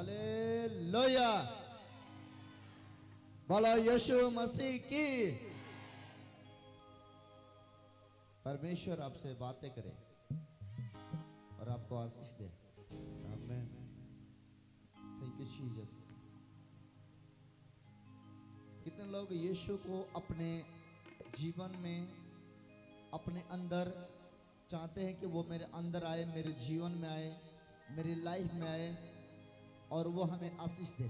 Hallelujah. बोलो यीशु मसीह की। परमेश्वर आपसे बातें करे और आपको आशीष दे। आमीन। Thank you Jesus. कितने लोग यीशु को अपने जीवन में, अपने अंदर चाहते हैं कि वो मेरे अंदर आए, मेरे जीवन में आए, मेरी लाइफ में आए और वो हमें आशीष दे।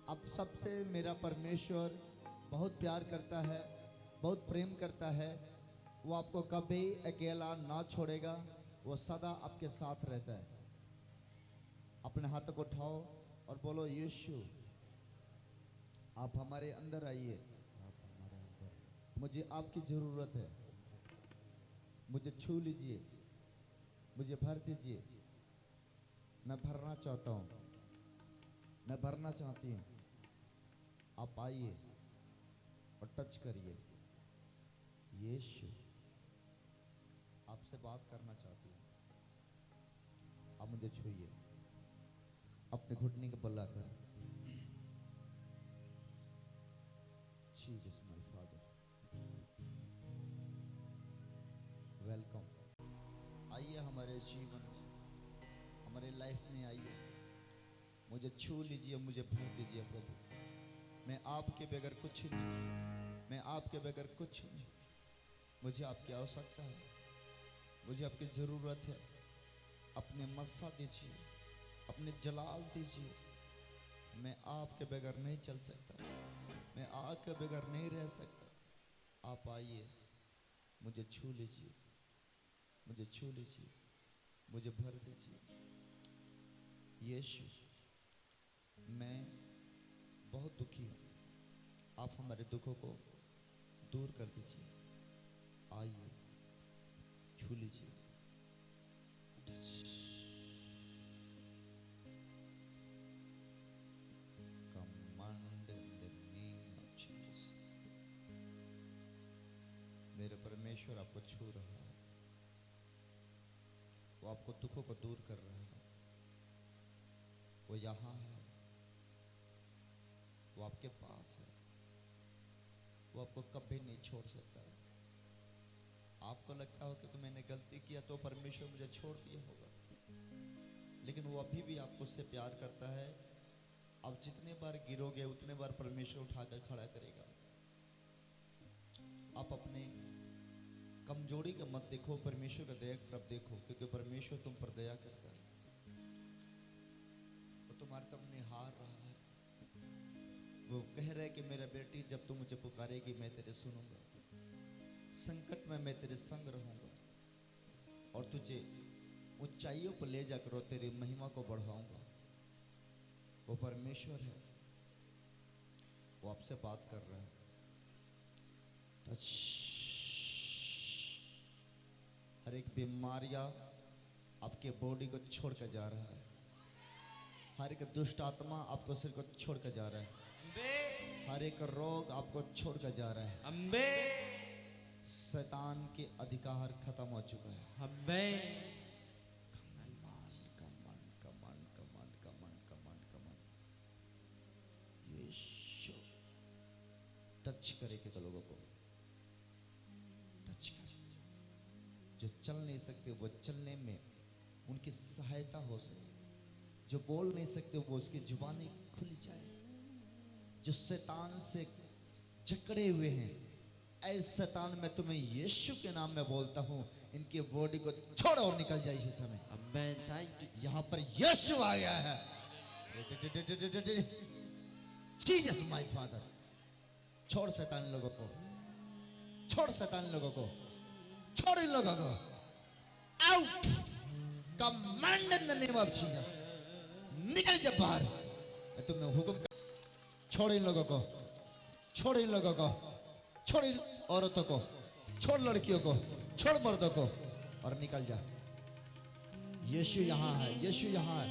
अब सबसे मेरा परमेश्वर बहुत प्यार करता है, बहुत प्रेम करता है। वो आपको कभी अकेला ना छोड़ेगा, वो सदा आपके साथ रहता है। अपने हाथों को उठाओ और बोलो यीशु आप हमारे अंदर आइए। मुझे आपकी ज़रूरत है। मुझे छू लीजिए, मुझे भर दीजिए। मैं भरना चाहता हूँ, मैं भरना चाहती हूँ। आप आइए और टच करिए। यीशु आपसे बात करना चाहती हूँ, आप मुझे छूइए अपने घुटने के बल लाकर। Jesus my father, welcome. आइए हमारे जीवन में, हमारे लाइफ में आइए। मुझे छू लीजिए, मुझे भर दीजिए प्रभु। मैं आपके बगैर कुछ नहीं, मैं आपके बगैर कुछ नहीं। मुझे आपकी आवश्यकता है, मुझे आपकी ज़रूरत है। अपने मस्सा दीजिए, अपने जलाल दीजिए। मैं आपके बगैर नहीं चल सकता, मैं आपके बगैर नहीं रह सकता। आप आइए, मुझे छू लीजिए, मुझे छू लीजिए, मुझे भर दीजिए। यीशु मैं बहुत दुखी हूँ, आप हमारे दुखों को दूर कर दीजिए। आइए छू लीजिए। Command in the name of Jesus। मेरे परमेश्वर आपको छू रहा है, वो आपको दुखों को दूर कर रहा है। वो यहाँ है, वो आपके पास है, वो आपको कभी नहीं छोड़ सकता। आपको लगता हो कि मैंने गलती किया तो परमेश्वर मुझे छोड़ दिया होगा, लेकिन वो अभी भी आपको उससे प्यार करता है। आप जितने बार गिरोगे उतने बार परमेश्वर उठाकर खड़ा करेगा। आप अपने कमजोरी का मत देखो, परमेश्वर का दया की तरफ देखो, क्योंकि परमेश्वर तुम पर दया करता है। वो तुम्हारे तब निहार रहा है। वो कह रहा है कि मेरा बेटी जब तू मुझे पुकारेगी मैं तेरे सुनूंगा, संकट में मैं तेरे संग रहूंगा और तुझे ऊंचाइयों पर ले जाकर और तेरी महिमा को बढ़ाऊंगा। वो परमेश्वर है, वो आपसे बात कर रहा है। टच। हर एक बीमारियां आपके बॉडी को छोड़ कर जा रहा है। हर एक दुष्ट आत्मा आपको सिर को छोड़ कर जा रहा है। हर एक रोग आपको छोड़ कर जा रहा है। अम्बे शैतान के अधिकार खत्म हो चुका है। अम्बे यीशु टच करेगा तो लोगों को, टच करे। जो चल नहीं सकते वो चलने में उनकी सहायता हो सके, जो बोल नहीं सकते वो उसकी जुबानें खुल जाए। जो शैतान से जकड़े हुए हैं, ऐसे शैतान मैं तुम्हें यीशु के नाम में बोलता हूँ, इनकी बॉडी को छोड़ और निकल जाए इस समय। Ambe thank you. यहाँ पर यीशु आ गया है। Jesus my father. छोड़ शैतान लोगों को, छोड़ शैतान लोगों को, छोड़ इन लोगों को। Out. Command in the name of Jesus. निकल जा बाहर। मैं तुम्हें हुक्म कर, छोड़ इन लोगों को, छोड़ इन लोगों को, छोड़ इन औरतों को, छोड़ लड़कियों को, छोड़ मर्दों को और निकल जा। यीशु यहाँ है, यीशु यहाँ है।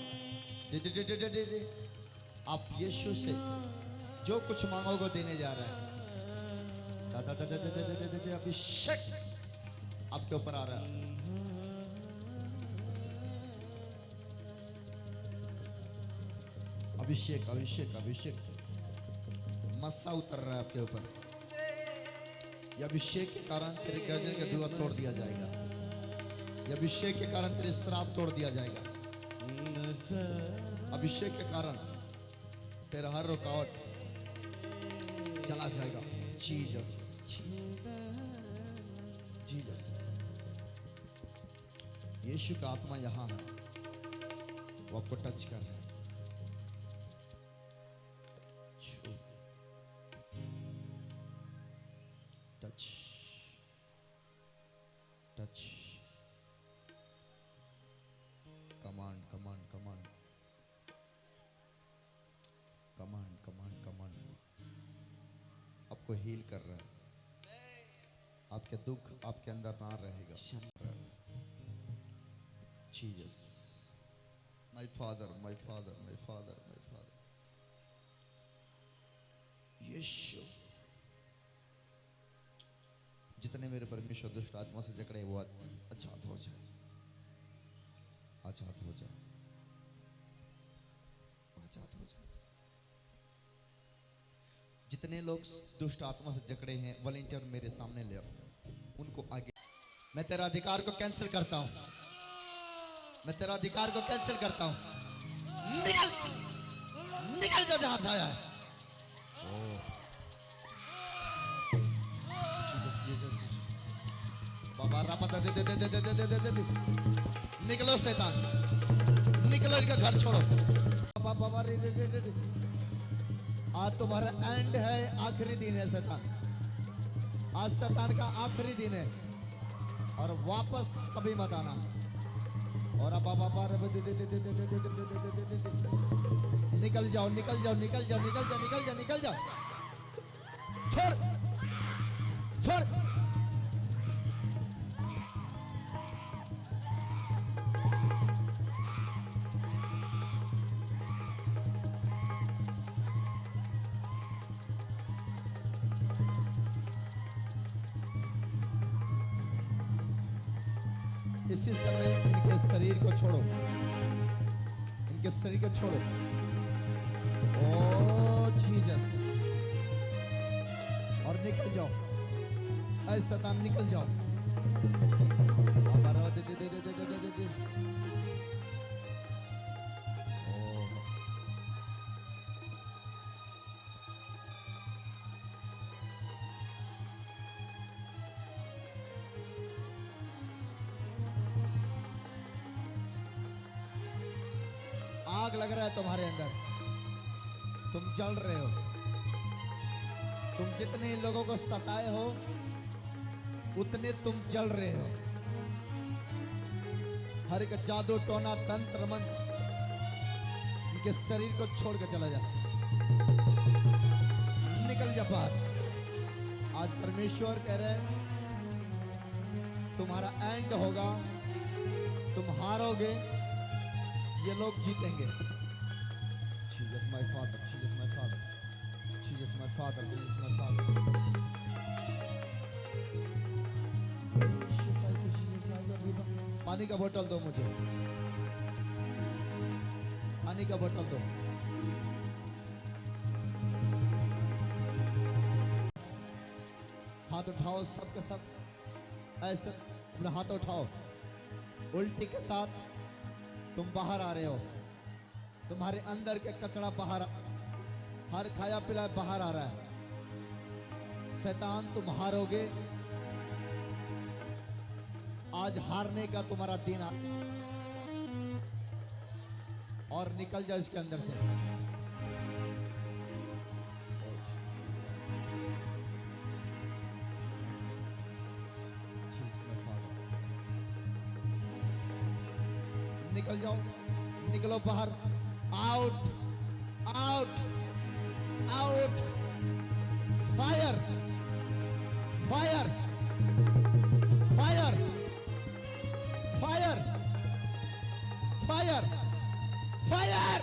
दे दे दे दे दे दे। आप यीशु से जो कुछ मांगोगे देने जा रहा है। दादा दादा दादा दादा दादा अभिषेक आपके ऊपर आ रहा है। अभिषेक अभिषेक अभिषेक मस्सा उतर रहा है आपके ऊपर। ये अभिषेक के कारण तेरे गर्दन का दुआ तोड़ दिया जाएगा। ये अभिषेक के कारण तेरे श्राप तोड़ दिया जाएगा। अभिषेक के कारण तेरा हर रुकावट चला जाएगा। जीसस जीसस, यीशु का आत्मा यहाँ है, वो आपको टच कर रहा है। Touch touch, command command command command command command, आपको हील कर रहा है। आपके दुख आपके अंदर ना रहेगा। Jesus, my father my father my father my father, यीशु। जितने मेरे परमेश्वर दुष्ट आत्मा से जकड़े वो आजाद हो जाए, आजाद हो जाए, आजाद हो जाए। जितने लोग दुष्ट आत्मा से जकड़े हैं, वॉलंटियर मेरे सामने ले आओ, उनको आगे। मैं तेरा अधिकार को कैंसिल करता हूं, मैं तेरा अधिकार को कैंसिल करता हूं। निकल निकल जो जहां से आया है। बाबा रापा दे दे दे दे दे दे दे दे। निकलो शैतान, निकलो, इनका घर छोड़ो। बाबा रे रे रे रे, आज तुम्हारा एंड है, आखिरी दिन है शैतान। आज शैतान का आखिरी दिन है और वापस कभी मत आना। और अब निकल जाओ निकल जाओ निकल जाओ निकल जाओ निकल जाओ निकल जाओ। छोड़ छोड़। इसी समय इनके शरीर को छोड़ो, इनके शरीर को छोड़ो। ओ जीसस, और निकल जाओ, ऐ शैतान निकल जाओ। दे दे दे दे दे दे दे। आग लग रहा है तुम्हारे अंदर, तुम जल रहे हो। तुम जितने लोगों को सताए हो उतने तुम जल रहे हो। हर एक जादू टोना तंत्र मंत्र इनके शरीर को छोड़ के चला जा, निकल जा बाहर। आज परमेश्वर कह रहे हैं तुम्हारा एंड होगा, तुम हारोगे, ये लोग जीतेंगे। Jesus my father, Jesus my father, Jesus my father, Jesus my father। पानी का बोतल दो मुझे, पानी का बोतल दो। हाथ उठाओ सबके सब, ऐसे अपना हाथ उठाओ। उल्टी के साथ तुम बाहर आ रहे हो, तुम्हारे अंदर के कचरा बाहर, हर खाया पिलाया बाहर आ रहा है। शैतान तुम हारोगे, आज हारने का तुम्हारा दिन और निकल जाओ इसके अंदर से। निकल जाओ, निकलो बाहर। Out out out. Fire fire fire fire fire fire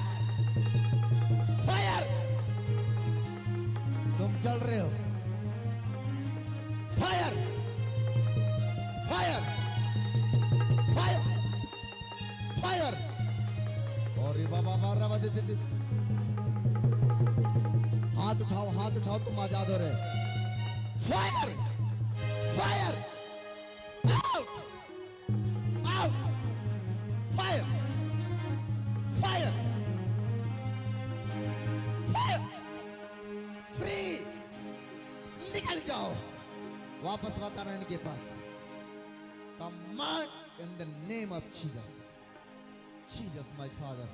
fire. तुम जल रहे हो। Fire fire fire fire. और बाबा हाथ उठाओ, तुम आजाद हो रहे। Fire fire out out, fire fire fire, free, निकल जाओ, वापस मत आना इनके पास। Command in the name of Jesus, Jesus my father,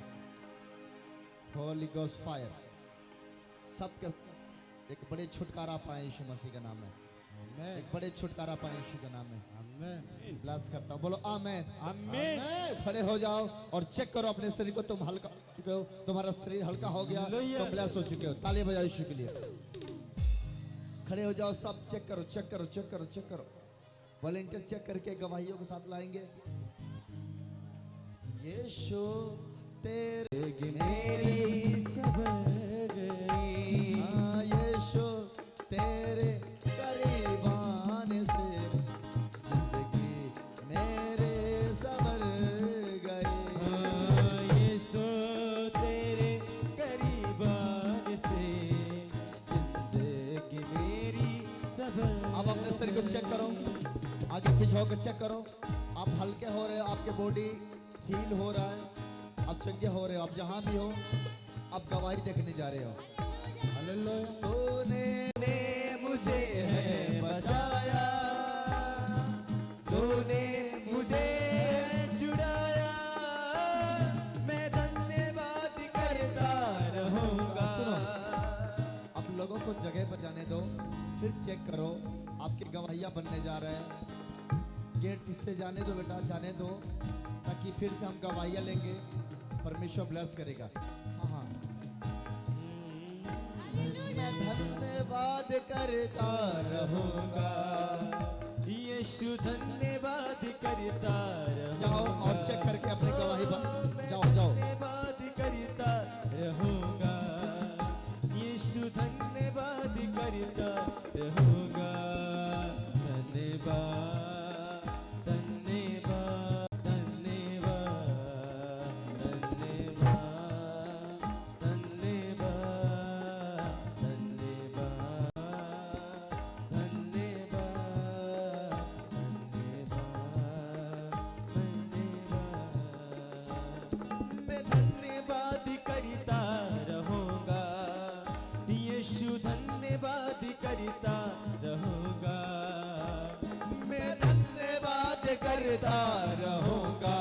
holy ghost fire. सबके एक बड़े छुटकारा पाए यीशु मसीह के नाम में, एक बड़े छुटकारा पाए यीशु के नाम में। आमीन। ब्लेस करता हूं, बोलो आमीन आमीन। खड़े हो जाओ और चेक करो अपने शरीर को, तुम हल्का चुके हो, तुम्हारा शरीर हल्का हो गया, तुम ब्लेस हो चुके हो। ताली बजाओ यीशु के लिए। खड़े हो जाओ, सब चेक करो चेक करो चेक करो चेक करो। वॉलंटियर चेक करके गवाहियों के साथ लाएंगे। यीशु तेरे मेरी सबर गई, यीशु तेरे करीब आने से जिंदगी मेरे सबर गई। यीशु तेरे करीब आने से जिंदगी मेरी सबर। अब अपने शरीर को चेक करो, आगे पीछे होकर चेक करो। आप हल्के हो रहे हो, आपके बॉडी हील हो रहा है, आप चंगे हो रहे हो। आप जहां भी हो, आप गवाही देखने जा रहे हो। हालेलुया। तूने मुझे है बचाया, तूने मुझे छुड़ाया, मैं धन्यवाद करता रहूंगा। सुनो, अब लोगों को जगह पर जाने दो, फिर चेक करो। आपके गवाहियां बनने जा रहे हैं। गेट से जाने दो बेटा, जाने दो, ताकि फिर से हम गवाहियां लेंगे। परमेश्वर ब्लेस करेगा। हाँ, मैं धन्यवाद करता रहूंगा, यीशु धन्यवाद करता रहूंगा। जाओ और चेक करके अपनी गवाही जाओ जाओ। धन्यवाद करता रहूंगा, यीशु धन्यवाद करता रहूंगा। धन्यवाद करता रहूंगा, मैं धन्यवाद करता रहूंगा,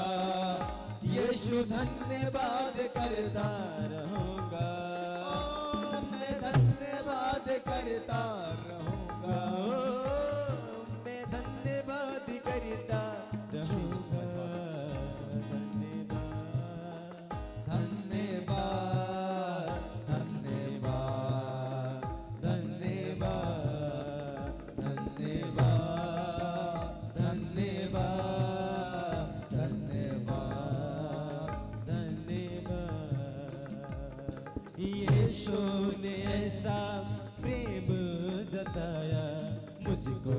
यीशु धन्यवाद करता रहूंगा, मैं धन्यवाद करता रहूंगा, मैं धन्यवाद करता रहूंगा। यीशु ने ऐसा प्रेम जताया, मुझको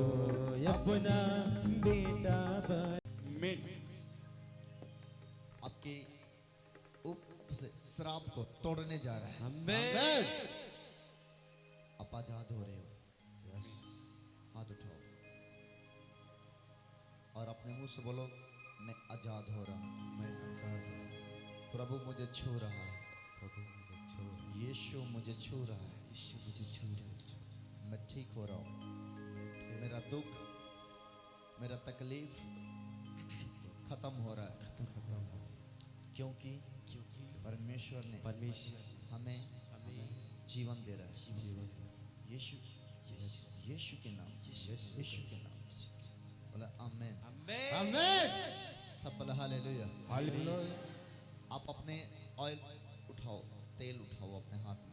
अपना बेटा बना। आपके श्राप को तोड़ने जा रहा है। आमीन। आप आजाद हो रहे हो। यस, हाथ उठाओ और अपने मुंह से बोलो, मैं आजाद हो रहा हूं, मैं आजाद हूं। प्रभु मुझे छू रहा है, प्रभु मुझे छू रहा है, यीशु मुझे छू रहा है, यीशु मुझे छू रहा है। मैं ठीक हो रहा हूं, मेरा दुख, मेरा तकलीफ खत्म हो रहा है, खत्म हो, क्योंकि परमेश्वर ने हमें जीवन दे रहा है। जीवन यीशु, यीशु के नाम, यीशु के नाम। बोला आमीन आमीन। सब बोला हालेलुया हालेलुया। आप अपने ऑयल उठाओ, तेल उठाओ अपने हाथ में।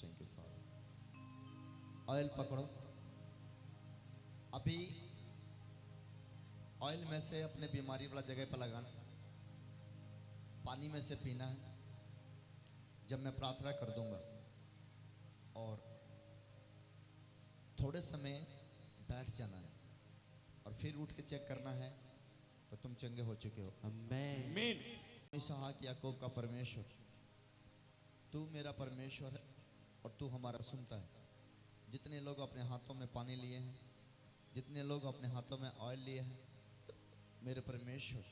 Thank you father. ऑयल पकड़ो। अभी ऑयल में से अपने बीमारी वाला जगह पर लगाना। पानी में से पीना है। जब मैं प्रार्थना कर दूंगा और थोड़े समय बैठ जाना है और फिर उठ के चेक करना है तो तुम चंगे हो चुके हो। आमेन। इसहाक याकूब का परमेश्वर, तू मेरा परमेश्वर है और तू हमारा सुनता है। जितने लोग अपने हाथों में पानी लिए हैं, जितने लोग अपने हाथों में ऑयल लिए हैं, मेरे परमेश्वर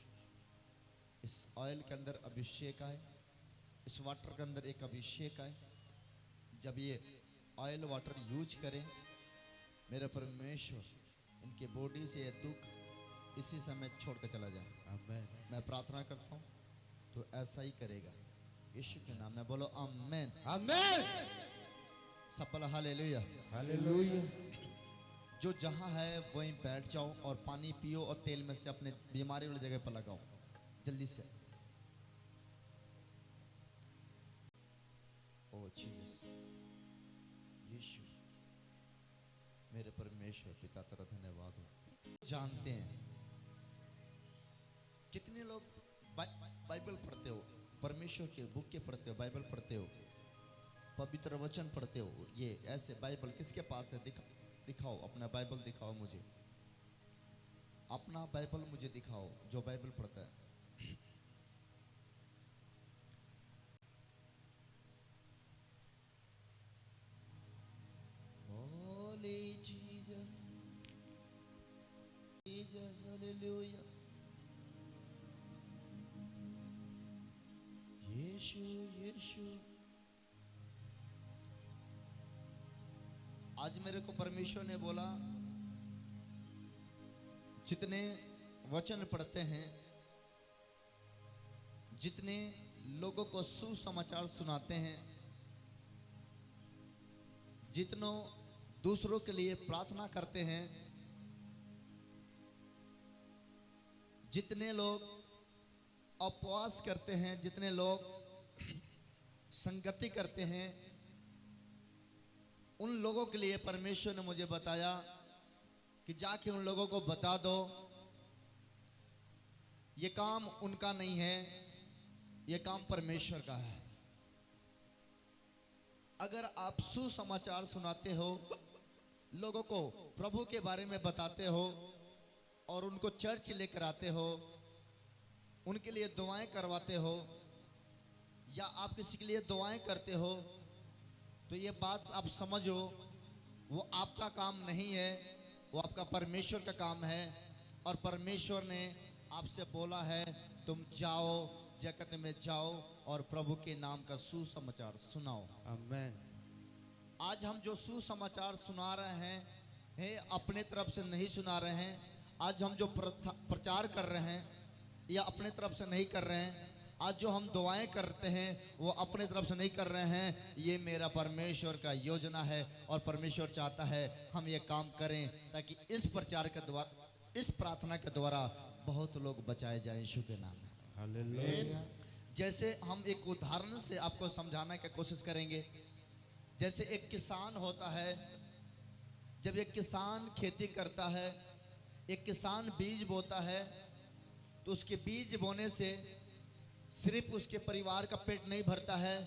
इस ऑयल के अंदर अभिषेक आए, इस वाटर के अंदर एक अभिषेक आए। जब ये ऑयल वाटर यूज करें, मेरे परमेश्वर इनके बॉडी से ये दुख इसी समय छोड़ कर चला जाए। आमेन। मैं प्रार्थना करता हूँ तो ऐसा ही करेगा, यीशु के नाम में बोलो आमेन। आमेन। सफल हालेलुया। हालेलुया। जो जहाँ है वहीं बैठ जाओ और पानी पियो और तेल में से अपने बीमारी वाली जगह पर लगाओ जल्दी से। ओ जीसस, यीशु मेरे परमेश्वर पिता तेरा धन्यवाद हो। जानते हैं कितने लोग बाइबल पढ़ते हो, परमेश्वर के बुक के पढ़ते हो, बाइबल पढ़ते हो, पवित्र वचन पढ़ते हो। ये ऐसे बाइबल किसके पास है? दिखाओ अपना बाइबल, दिखाओ मुझे अपना बाइबल, मुझे दिखाओ जो बाइबल पढ़ता है। Holy Jesus, Jesus, hallelujah. यीशु यीशु, आज मेरे को परमेश्वर ने बोला जितने वचन पढ़ते हैं, जितने लोगों को सुसमाचार सुनाते हैं, जितनों दूसरों के लिए प्रार्थना करते हैं, जितने लोग उपवास करते हैं, जितने लोग संगति करते हैं, उन लोगों के लिए परमेश्वर ने मुझे बताया कि जाके उन लोगों को बता दो ये काम उनका नहीं है, ये काम परमेश्वर का है। अगर आप सुसमाचार सुनाते हो, लोगों को प्रभु के बारे में बताते हो और उनको चर्च लेकर आते हो, उनके लिए दुआएं करवाते हो या आप किसी के लिए दुआएं करते हो, तो ये बात आप समझो वो आपका काम नहीं है, वो आपका परमेश्वर का काम है। और परमेश्वर ने आपसे बोला है तुम जाओ, जगत में जाओ और प्रभु के नाम का सुसमाचार सुनाओ। आमेन। आज हम जो सुसमाचार सुना रहे हैं अपने तरफ से नहीं सुना रहे हैं। आज हम जो प्रचार कर रहे हैं या अपने तरफ से नहीं कर रहे हैं। आज जो हम दुआएं करते हैं वो अपने तरफ से नहीं कर रहे हैं। ये मेरा परमेश्वर का योजना है और परमेश्वर चाहता है हम ये काम करें ताकि इस प्रचार के द्वारा, इस प्रार्थना के द्वारा बहुत लोग बचाए जाएं यीशु के नाम में। हालेलुया। जैसे हम एक उदाहरण से आपको समझाने की कोशिश करेंगे। जैसे एक किसान होता है, जब एक किसान खेती करता है, एक किसान बीज बोता है, तो उसके बीज बोने से सिर्फ उसके परिवार का पेट नहीं भरता है,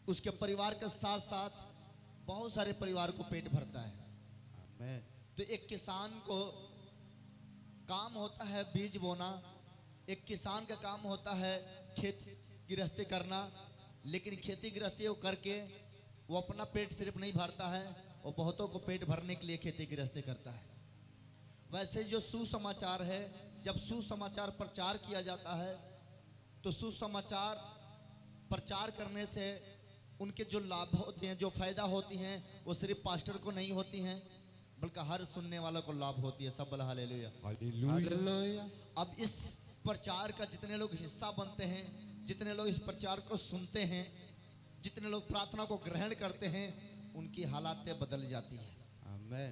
उसके परिवार के साथ साथ बहुत सारे परिवार को पेट भरता है। आमेन। तो एक किसान को काम होता है बीज बोना, एक किसान का काम होता है खेत गृहस्थी करना, लेकिन खेती गृहस्थी करके वो अपना पेट सिर्फ नहीं भरता है, वो बहुतों को पेट भरने के लिए खेती गृहस्थी करता है। वैसे जो सुसमाचार है, जब सुसमाचार प्रचार किया जाता है तो सुसमाचार प्रचार करने से उनके जो लाभ होते हैं, जो फायदा होती हैं, वो सिर्फ पास्टर को नहीं होती हैं बल्कि हर सुनने वालों को लाभ होती है। सब बोला हालेलुया। हालेलुया। अब इस प्रचार का जितने लोग हिस्सा बनते हैं, जितने लोग इस प्रचार को सुनते हैं, जितने लोग प्रार्थना को ग्रहण करते हैं, उनकी हालातें बदल जाती हैं। आमेन।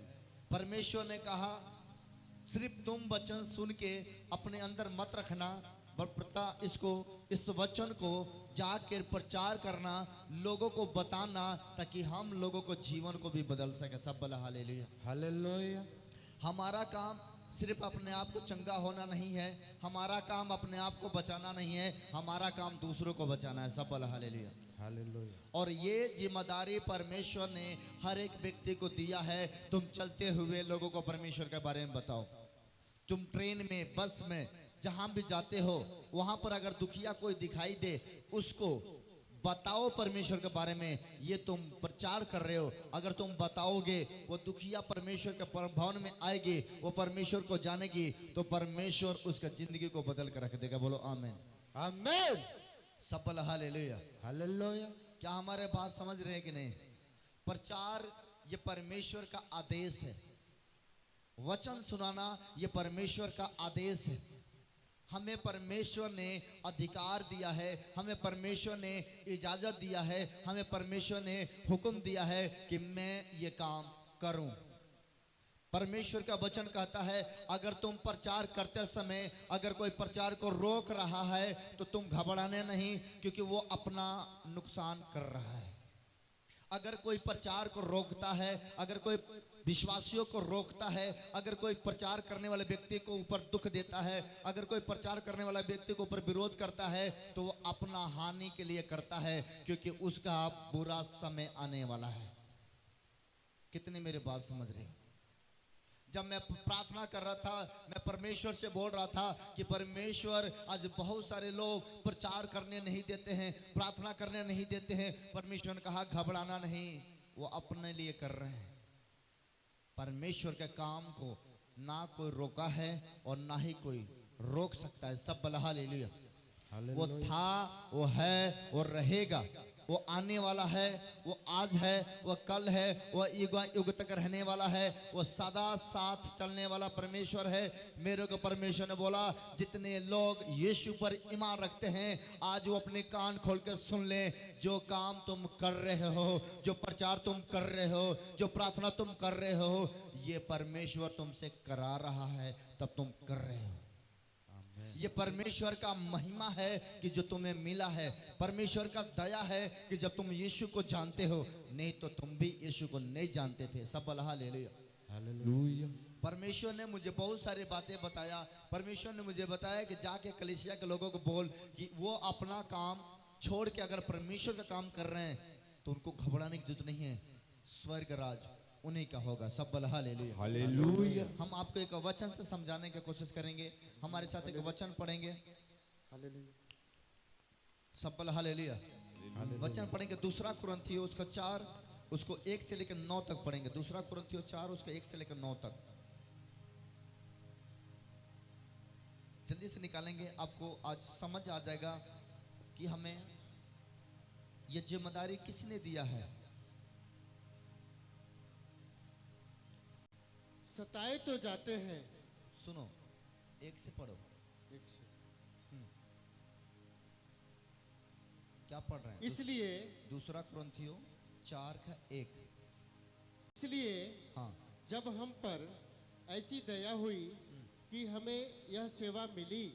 परमेश्वर ने कहा सिर्फ तुम वचन सुन के अपने अंदर मत रखना, बल्कि इस वचन को जाकर प्रचार करना, लोगों को बताना, ताकि हम लोगों को जीवन को भी बदल सके। सब बोला हालेलुया। हालेलुया। हमारा काम सिर्फ अपने आप को चंगा होना नहीं है, हमारा काम अपने आप को बचाना नहीं है, हमारा काम दूसरों को बचाना है। सब बोला हालेलुया। हालेलुया। और ये जिम्मेदारी परमेश्वर ने हर एक व्यक्ति को दिया है। तुम चलते हुए लोगों को परमेश्वर के बारे में बताओ। तुम ट्रेन में, बस में, जहां भी जाते हो, वहां पर अगर दुखिया कोई दिखाई दे, उसको बताओ परमेश्वर के बारे में। ये तुम प्रचार कर रहे हो, अगर तुम बताओगे, वो दुखिया परमेश्वर के भवन में आएगी, वो परमेश्वर को जानेगी, तो परमेश्वर उसका जिंदगी को बदल कर रख देगा। बोलो आमीन। आमेन। सब बोला हालेलुया। हालेलुया। क्या हमारे बात समझ रहे हैं कि नहीं? प्रचार ये परमेश्वर का आदेश है। वचन सुनाना ये परमेश्वर का आदेश है। हमें परमेश्वर ने अधिकार दिया है, हमें परमेश्वर ने इजाजत दिया है, हमें परमेश्वर ने हुक्म दिया है कि मैं ये काम करूं। परमेश्वर का वचन कहता है, अगर तुम प्रचार करते समय अगर कोई प्रचार को रोक रहा है तो तुम घबराने नहीं, क्योंकि वो अपना नुकसान कर रहा है। अगर कोई प्रचार को रोकता है, अगर कोई विश्वासियों को रोकता है, अगर कोई प्रचार करने वाले व्यक्ति को ऊपर दुख देता है, अगर कोई प्रचार करने वाला व्यक्ति को ऊपर विरोध करता है, तो वो अपना हानि के लिए करता है, क्योंकि उसका बुरा समय आने वाला है। कितने मेरे बात समझ रहे हो? जब मैं प्रार्थना कर रहा था, मैं परमेश्वर से बोल रहा था कि परमेश्वर, आज बहुत सारे लोग प्रचार करने नहीं देते हैं, प्रार्थना करने नहीं देते हैं। परमेश्वर ने कहा घबराना नहीं, वो अपने लिए कर रहे हैं। परमेश्वर के काम को ना कोई रोका है और ना ही कोई रोक सकता है। सब बोला हालेलुया। वो था, वो है, वो रहेगा, वो आने वाला है, वो आज है, वो कल है, वो युग युग तक रहने वाला है, वो सदा साथ चलने वाला परमेश्वर है। मेरे को परमेश्वर ने बोला, जितने लोग यीशु पर ईमान रखते हैं, आज वो अपने कान खोल के सुन लें। जो काम तुम कर रहे हो, जो प्रचार तुम कर रहे हो, जो प्रार्थना तुम कर रहे हो, ये परमेश्वर तुमसे करा रहा है, तब तुम कर रहे हो। ये परमेश्वर का महिमा है कि जो तुम्हें मिला है। परमेश्वर का दया है कि जब तुम यीशु को जानते हो, नहीं तो तुम भी यीशु को नहीं जानते थे। सब बोला हालेलुया। हालेलुया। परमेश्वर ने मुझे बहुत सारी बातें बताया। परमेश्वर ने मुझे बताया कि जाके कलीसिया के लोगों को बोल कि वो अपना काम छोड़ के अगर परमेश्वर का काम कर रहे हैं तो उनको घबराने की जरूरत नहीं है। स्वर्ग राज उन्हीं का होगा। सब बोला हालेलुया। हालेलुया। हम आपको एक वचन से समझाने की कोशिश करेंगे। हमारे साथ एक वचन पढ़ेंगे। सब बोला हालेलुया। वचन पढ़ेंगे 2 कुरिन्थियों उसका 4 उसको 1 से लेकर 9 तक पढ़ेंगे। 2 कुरिन्थियों 4 उसका 1 से लेकर 9 तक जल्दी से निकालेंगे। आपको आज समझ आ जाएगा कि हमें ये जिम्मेदारी किसने दिया है। सताए तो जाते हैं। सुनो, 1 से पढ़ो। एक से। क्या पढ़ रहे हैं? इसलिए 2 कुरिन्थियों 4 का 1। इसलिए हाँ, जब हम पर ऐसी दया हुई कि हमें यह सेवा मिली,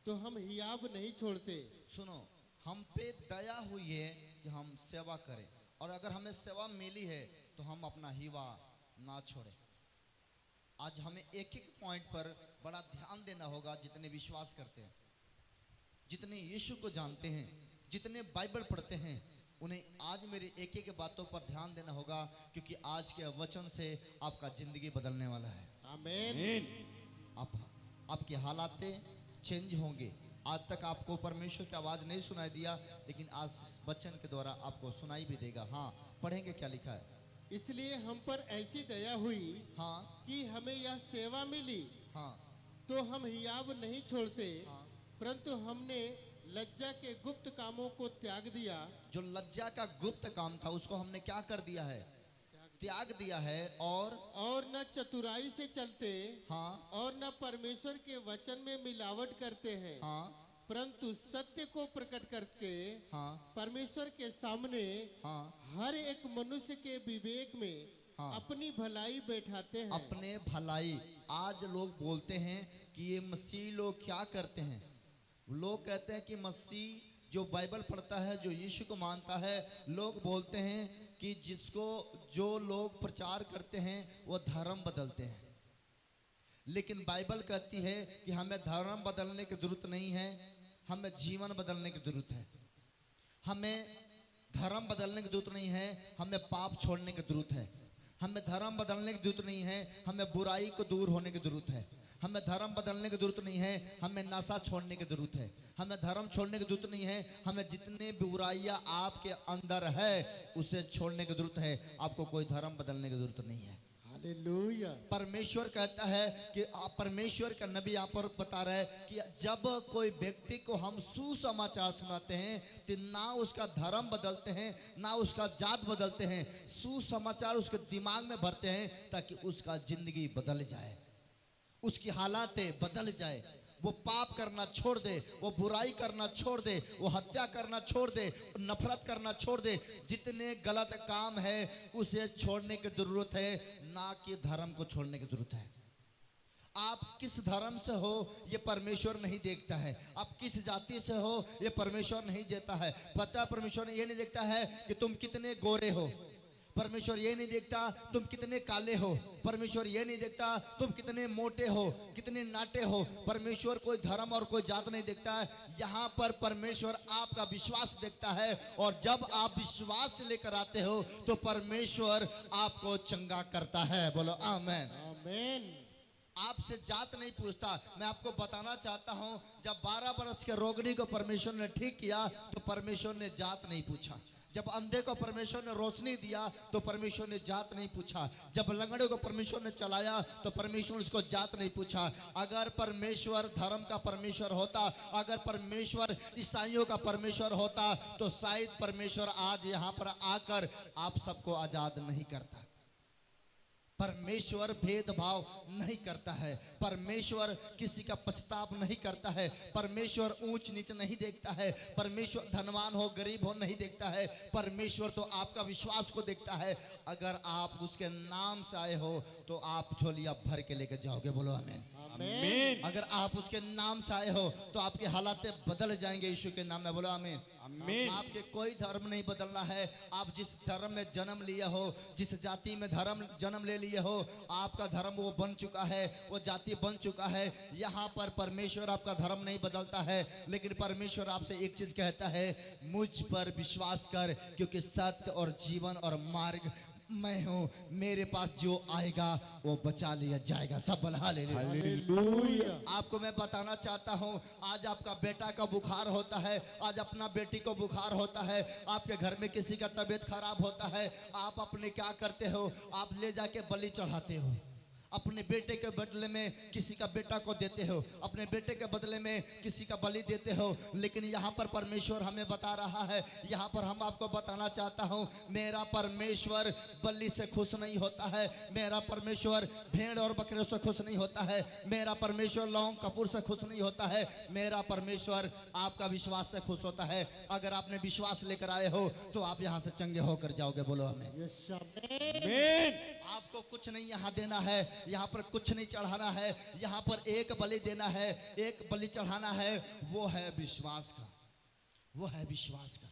तो हम हियाब नहीं छोड़ते। सुनो, हम पे दया हुई है कि हम सेवा करें, और अगर हमें सेवा मिली है तो हम अपना हिवा ना छोड़ें। आज हमें एक एक पॉइंट पर बड़ा ध्यान देना होगा। जितने विश्वास करते हैं, जितने यीशु को जानते हैं, जितने बाइबल पढ़ते हैं, उन्हें आज मेरी एक एक बातों पर ध्यान देना होगा, क्योंकि आज के वचन से आपका जिंदगी बदलने वाला है। आमीन। आपके हालात चेंज होंगे। आज तक आपको परमेश्वर की आवाज नहीं सुनाई दिया, लेकिन आज वचन के द्वारा आपको सुनाई भी देगा। हाँ, पढ़ेंगे क्या लिखा है। इसलिए हम पर ऐसी दया हुई हाँ कि हमें यह सेवा मिली, हाँ तो हम हियाब नहीं छोड़ते, हाँ। परंतु हमने लज्जा के गुप्त कामों को त्याग दिया। जो लज्जा का गुप्त काम था उसको हमने क्या कर दिया है? त्याग दिया है। और न चतुराई से चलते, हाँ और न परमेश्वर के वचन में मिलावट करते हैं, हाँ परंतु सत्य को प्रकट करके हाँ परमेश्वर के सामने हाँ हर एक मनुष्य के विवेक में हाँ। अपनी भलाई बैठाते हैं। अपने भलाई। आज लोग बोलते हैं कि ये मसीह लोग क्या करते हैं। लोग कहते हैं कि मसीह जो बाइबल पढ़ता है, जो यीशु को मानता है, लोग बोलते हैं कि जिसको जो लोग प्रचार करते हैं वो धर्म बदलते हैं। लेकिन बाइबल कहती है कि हमें धर्म बदलने की जरूरत नहीं है, हमें जीवन बदलने की जरूरत है। हमें धर्म बदलने की जरूरत नहीं है, हमें पाप छोड़ने की जरूरत है। हमें धर्म बदलने की जरूरत नहीं है, हमें बुराई को दूर होने की जरूरत है। हमें धर्म बदलने की जरूरत नहीं है, हमें नशा छोड़ने की जरूरत है। हमें धर्म छोड़ने की जरूरत नहीं है, हमें जितने बुराइयां आपके अंदर है उसे छोड़ने की जरूरत है। आपको कोई धर्म बदलने की जरूरत नहीं है। हालेलुया। परमेश्वर कहता है कि परमेश्वर का नबी यहाँ पर बता रहा है कि जब कोई व्यक्ति को हम सुसमाचार सुनाते हैं तो ना उसका धर्म बदलते हैं ना उसका जात बदलते हैं, सुसमाचार उसके दिमाग में भरते हैं ताकि उसका जिंदगी बदल जाए, उसकी हालातें बदल जाए, वो पाप करना छोड़ दे, वो बुराई करना छोड़ दे, वो हत्या करना छोड़ दे, नफरत करना छोड़ दे। जितने गलत काम है उसे छोड़ने की जरूरत है, ना कि धर्म को छोड़ने की जरूरत है। आप किस धर्म से हो ये परमेश्वर नहीं देखता है, आप किस जाति से हो ये परमेश्वर नहीं देखता है। पता है परमेश्वर ये नहीं देखता है कि तुम कितने गोरे हो, परमेश्वर ये नहीं देखता तुम कितने काले हो, परमेश्वर ये नहीं देखता तुम कितने मोटे हो, कितने नाटे हो। परमेश्वर कोई धर्म और कोई जात नहीं देखता है, यहाँ पर परमेश्वर आपका विश्वास देखता है। और जब आप विश्वास से लेकर आते हो तो परमेश्वर आपको चंगा करता है। बोलो आमेन। आमीन। आपसे जात नहीं पूछता। मैं आपको बताना चाहता हूं, जब 12 बरस के रोगिणी को परमेश्वर ने ठीक किया तो परमेश्वर ने जात नहीं पूछा। जब अंधे को परमेश्वर ने रोशनी दिया तो परमेश्वर ने जात नहीं पूछा। जब लंगड़े को परमेश्वर ने चलाया तो परमेश्वर ने उसको जात नहीं पूछा। अगर परमेश्वर धर्म का परमेश्वर होता, अगर परमेश्वर ईसाइयों का परमेश्वर होता तो शायद परमेश्वर आज यहाँ पर आकर आप सबको आजाद नहीं करता। परमेश्वर भेदभाव नहीं करता है, परमेश्वर किसी का पछताव नहीं करता है, परमेश्वर ऊंच नीच नहीं देखता है, परमेश्वर धनवान हो गरीब हो नहीं देखता है। परमेश्वर तो आपका विश्वास को देखता है। अगर आप उसके नाम से आए हो तो आप झोलियां भर के लेकर जाओगे। बोलो आमीन। आमीन। अगर आप उसके नाम से आए हो तो आपकी हालातें बदल जाएंगे यीशु के नाम में। बोलो आमीन। आमीन। आपके कोई धर्म नहीं बदलना है। आप जिस धर्म में जन्म लिया हो, जिस जाति में धर्म जन्म ले लिए हो, आपका धर्म वो बन चुका है, वो जाति बन चुका है। यहाँ पर परमेश्वर आपका धर्म नहीं बदलता है, लेकिन परमेश्वर आपसे एक चीज कहता है, मुझ पर विश्वास कर क्योंकि सत्य और जीवन और मार्ग मैं हूं। मेरे पास जो आएगा वो बचा लिया जाएगा। सब बोल हालेलुया। हालेलुया। आपको मैं बताना चाहता हूं, आज आपका बेटा का बुखार होता है, आज अपना बेटी को बुखार होता है, आपके घर में किसी का तबीयत खराब होता है, आप अपने क्या करते हो? आप ले जाके बलि चढ़ाते हो। अपने बेटे के बदले में किसी का बेटा को देते हो, अपने बेटे के बदले में किसी का बलि देते हो। लेकिन यहाँ पर परमेश्वर हमें बता रहा है, यहाँ पर हम आपको बताना चाहता हूँ, मेरा परमेश्वर बलि से खुश नहीं होता है, मेरा परमेश्वर भेड़ और बकरे से खुश नहीं होता है, मेरा परमेश्वर लौंग कपूर से खुश नहीं होता है, मेरा परमेश्वर आपका विश्वास से खुश होता है। अगर आपने विश्वास लेकर आए हो तो आप यहाँ से चंगे होकर जाओगे। बोलो हमें। यस आमीन। आमीन। आपको कुछ नहीं यहाँ देना है, यहाँ पर कुछ नहीं चढ़ाना है, यहाँ पर एक बलि देना है, एक बलि चढ़ाना है, वो है विश्वास का, वो है विश्वास का।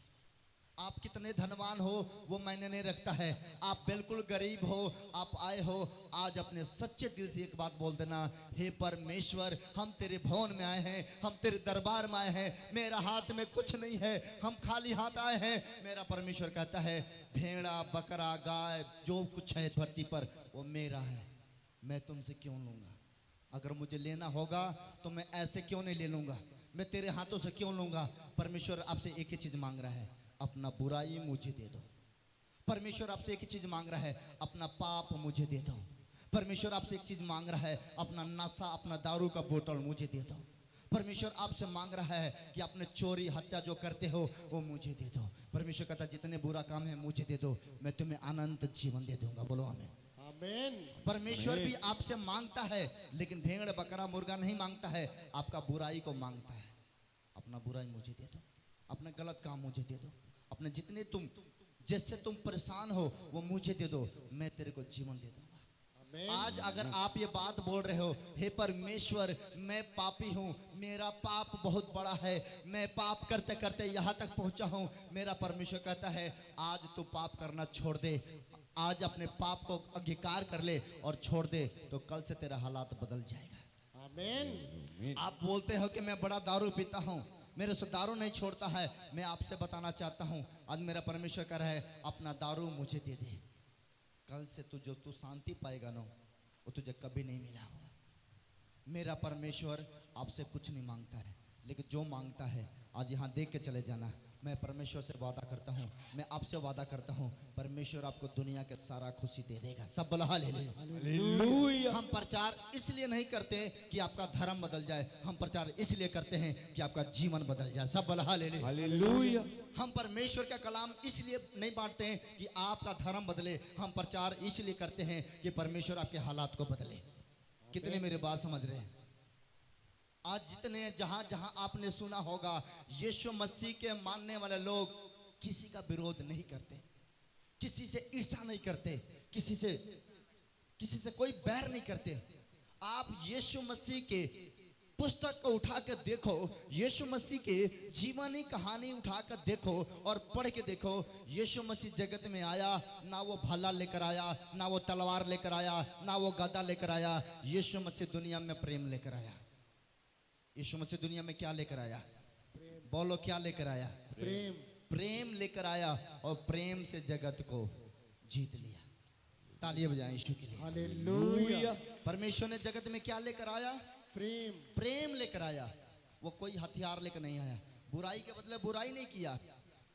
आप कितने धनवान हो वो मायने नहीं रखता है, आप बिल्कुल गरीब हो, आप आए हो, आज अपने सच्चे दिल से एक बात बोल देना, हे परमेश्वर हम तेरे भवन में आए हैं, हम तेरे दरबार में आए हैं, मेरा हाथ में कुछ नहीं है, हम खाली हाथ आए हैं। मेरा परमेश्वर कहता है, भेड़ा बकरा गाय जो कुछ है धरती पर वो मेरा है, मैं तुमसे क्यों लूंगा? अगर मुझे लेना होगा तो मैं ऐसे क्यों नहीं ले लूंगा, मैं तेरे हाथों से क्यों लूंगा? परमेश्वर आपसे एक ही चीज मांग रहा है, अपना बुराई मुझे दे दो। परमेश्वर आपसे एक ही चीज मांग रहा है, अपना पाप मुझे दे दो। परमेश्वर आपसे एक चीज मांग रहा है, अपना नशा अपना दारू का बोतल मुझे दे दो। परमेश्वर आपसे मांग रहा है कि अपने चोरी हत्या जो करते हो वो मुझे दे दो। परमेश्वर कहता है जितने बुरा काम है मुझे दे दो, मैं तुम्हें अनंत जीवन दे दूंगा। बोलो आमीन। आमीन। परमेश्वर भी आपसे मांगता है, लेकिन भेड़ बकरा मुर्गा नहीं मांगता है, आपका बुराई को मांगता है। अपना बुराई मुझे दे दो, अपना गलत काम मुझे दे दो, अपने जितने तुम जिससे तुम परेशान हो वो मुझे दे दो, मैं तेरे को जीवन दे दूंगा। आमीन। आज अगर आप ये बात बोल रहे हो, हे परमेश्वर मैं पापी हूँ, मेरा पाप बहुत बड़ा है, मैं पाप करते करते यहाँ तक पहुँचा हूँ, मेरा परमेश्वर कहता है आज तू पाप करना छोड़ दे, आज अपने पाप को अंगीकार कर ले और छोड़ दे, तो कल से तेरा हालात बदल जाएगा। आमीन। आप बोलते हो कि मैं बड़ा दारू पीता हूँ, मेरे से दारू नहीं छोड़ता है। मैं आपसे बताना चाहता हूँ, आज मेरा परमेश्वर कह रहा है अपना दारू मुझे दे दे। कल से तू शांति पाएगा ना, वो तुझे कभी नहीं मिला होगा। मेरा परमेश्वर आपसे कुछ नहीं मांगता है, लेकिन जो मांगता है आज यहाँ देख के चले जाना। मैं परमेश्वर से वादा करता हूँ, मैं आपसे वादा करता हूँ, परमेश्वर आपको दुनिया के सारा खुशी दे देगा। सब बोला हालेलुया। हालेलुया। हम प्रचार इसलिए नहीं करते कि आपका धर्म बदल जाए, हम प्रचार इसलिए करते हैं कि आपका जीवन बदल जाए। सब बोला हालेलुया। हालेलुया। हम परमेश्वर का कलाम इसलिए नहीं बांटते हैं कि आपका धर्म बदले, हम प्रचार इसलिए करते हैं कि परमेश्वर आपके हालात को बदले। कितने मेरे बात समझ रहे हैं? आज जितने जहां जहां आपने सुना होगा, यीशु मसीह के मानने वाले लोग किसी का विरोध नहीं करते, किसी से ईर्ष्या नहीं करते, किसी से कोई बैर नहीं करते। आप यीशु मसीह के पुस्तक को उठा कर देखो, यीशु मसीह के जीवनी कहानी उठा कर देखो और पढ़ के देखो। यीशु मसीह जगत में आया, ना वो भाला लेकर आया, ना वो तलवार लेकर आया, ना वो गदा लेकर आया। यीशु मसीह दुनिया में प्रेम लेकर आया। यीशु मसीह दुनिया में क्या लेकर आया? बोलो, क्या लेकर आया? प्रेम। प्रेम लेकर आया और प्रेम से जगत को जीत लिया। तालियां बजाएं यीशु के लिए। हालेलुया। परमेश्वर ने जगत में क्या लेकर आया? प्रेम। प्रेम लेकर आया। वो कोई हथियार लेकर नहीं आया। बुराई के बदले बुराई नहीं किया,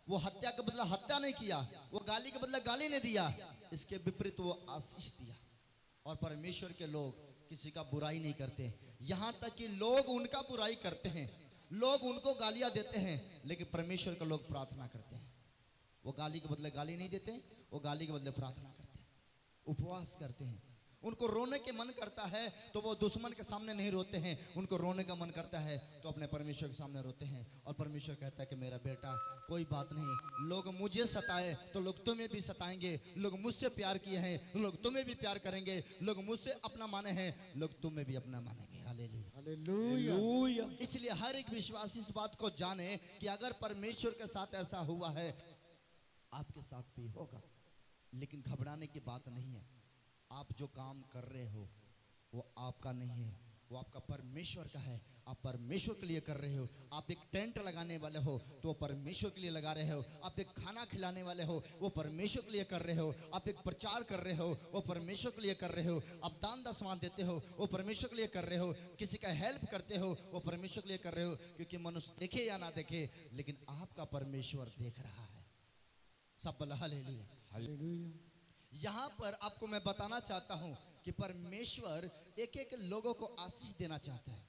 वो हत्या के बदले हत्या नहीं किया, वो गाली के बदले गाली नहीं दिया, इसके विपरीत वो आशीष दिया। और परमेश्वर के लोग किसी का बुराई नहीं करते, यहाँ तक कि लोग उनका बुराई करते हैं, लोग उनको गालियां देते हैं, लेकिन परमेश्वर के लोग प्रार्थना करते हैं। वो गाली के बदले गाली नहीं देते, वो गाली के बदले प्रार्थना करते हैं, उपवास करते हैं। उनको रोने के मन करता है तो वो दुश्मन के सामने नहीं रोते हैं, उनको रोने का मन करता है तो अपने परमेश्वर के सामने रोते हैं। और परमेश्वर कहता है कि मेरा बेटा, कोई बात नहीं, लोग मुझे सताए तो लोग तुम्हें भी सताएंगे, लोग मुझसे प्यार किए हैं, लोग तुम्हें भी प्यार करेंगे, लोग मुझसे अपना माने हैं, लोग तुम्हें भी अपना मानेंगे। हालेलुया। हालेलुया। इसलिए हर एक विश्वासी इस बात को जाने कि अगर परमेश्वर के साथ ऐसा हुआ है, आपके साथ भी होगा। लेकिन घबराने की बात नहीं है। आप जो काम कर रहे हो वो आपका नहीं है, वो आपका परमेश्वर का है। आप परमेश्वर के लिए कर रहे हो। आप एक टेंट लगाने वाले हो तो वो परमेश्वर के लिए लगा रहे हो। आप एक खाना खिलाने वाले हो, वो परमेश्वर के लिए कर रहे हो। आप एक प्रचार कर रहे हो, वो परमेश्वर के लिए कर रहे हो। आप दान दशमांश देते हो, वो परमेश्वर के लिए कर रहे हो। किसी का हेल्प करते हो, वो परमेश्वर के लिए कर रहे हो। क्योंकि मनुष्य देखे या ना देखे, लेकिन आपका परमेश्वर देख रहा है। सब बोला हालेलुया। हालेलुया। यहाँ पर आपको मैं बताना चाहता हूँ कि परमेश्वर एक एक लोगों को आशीष देना चाहता है,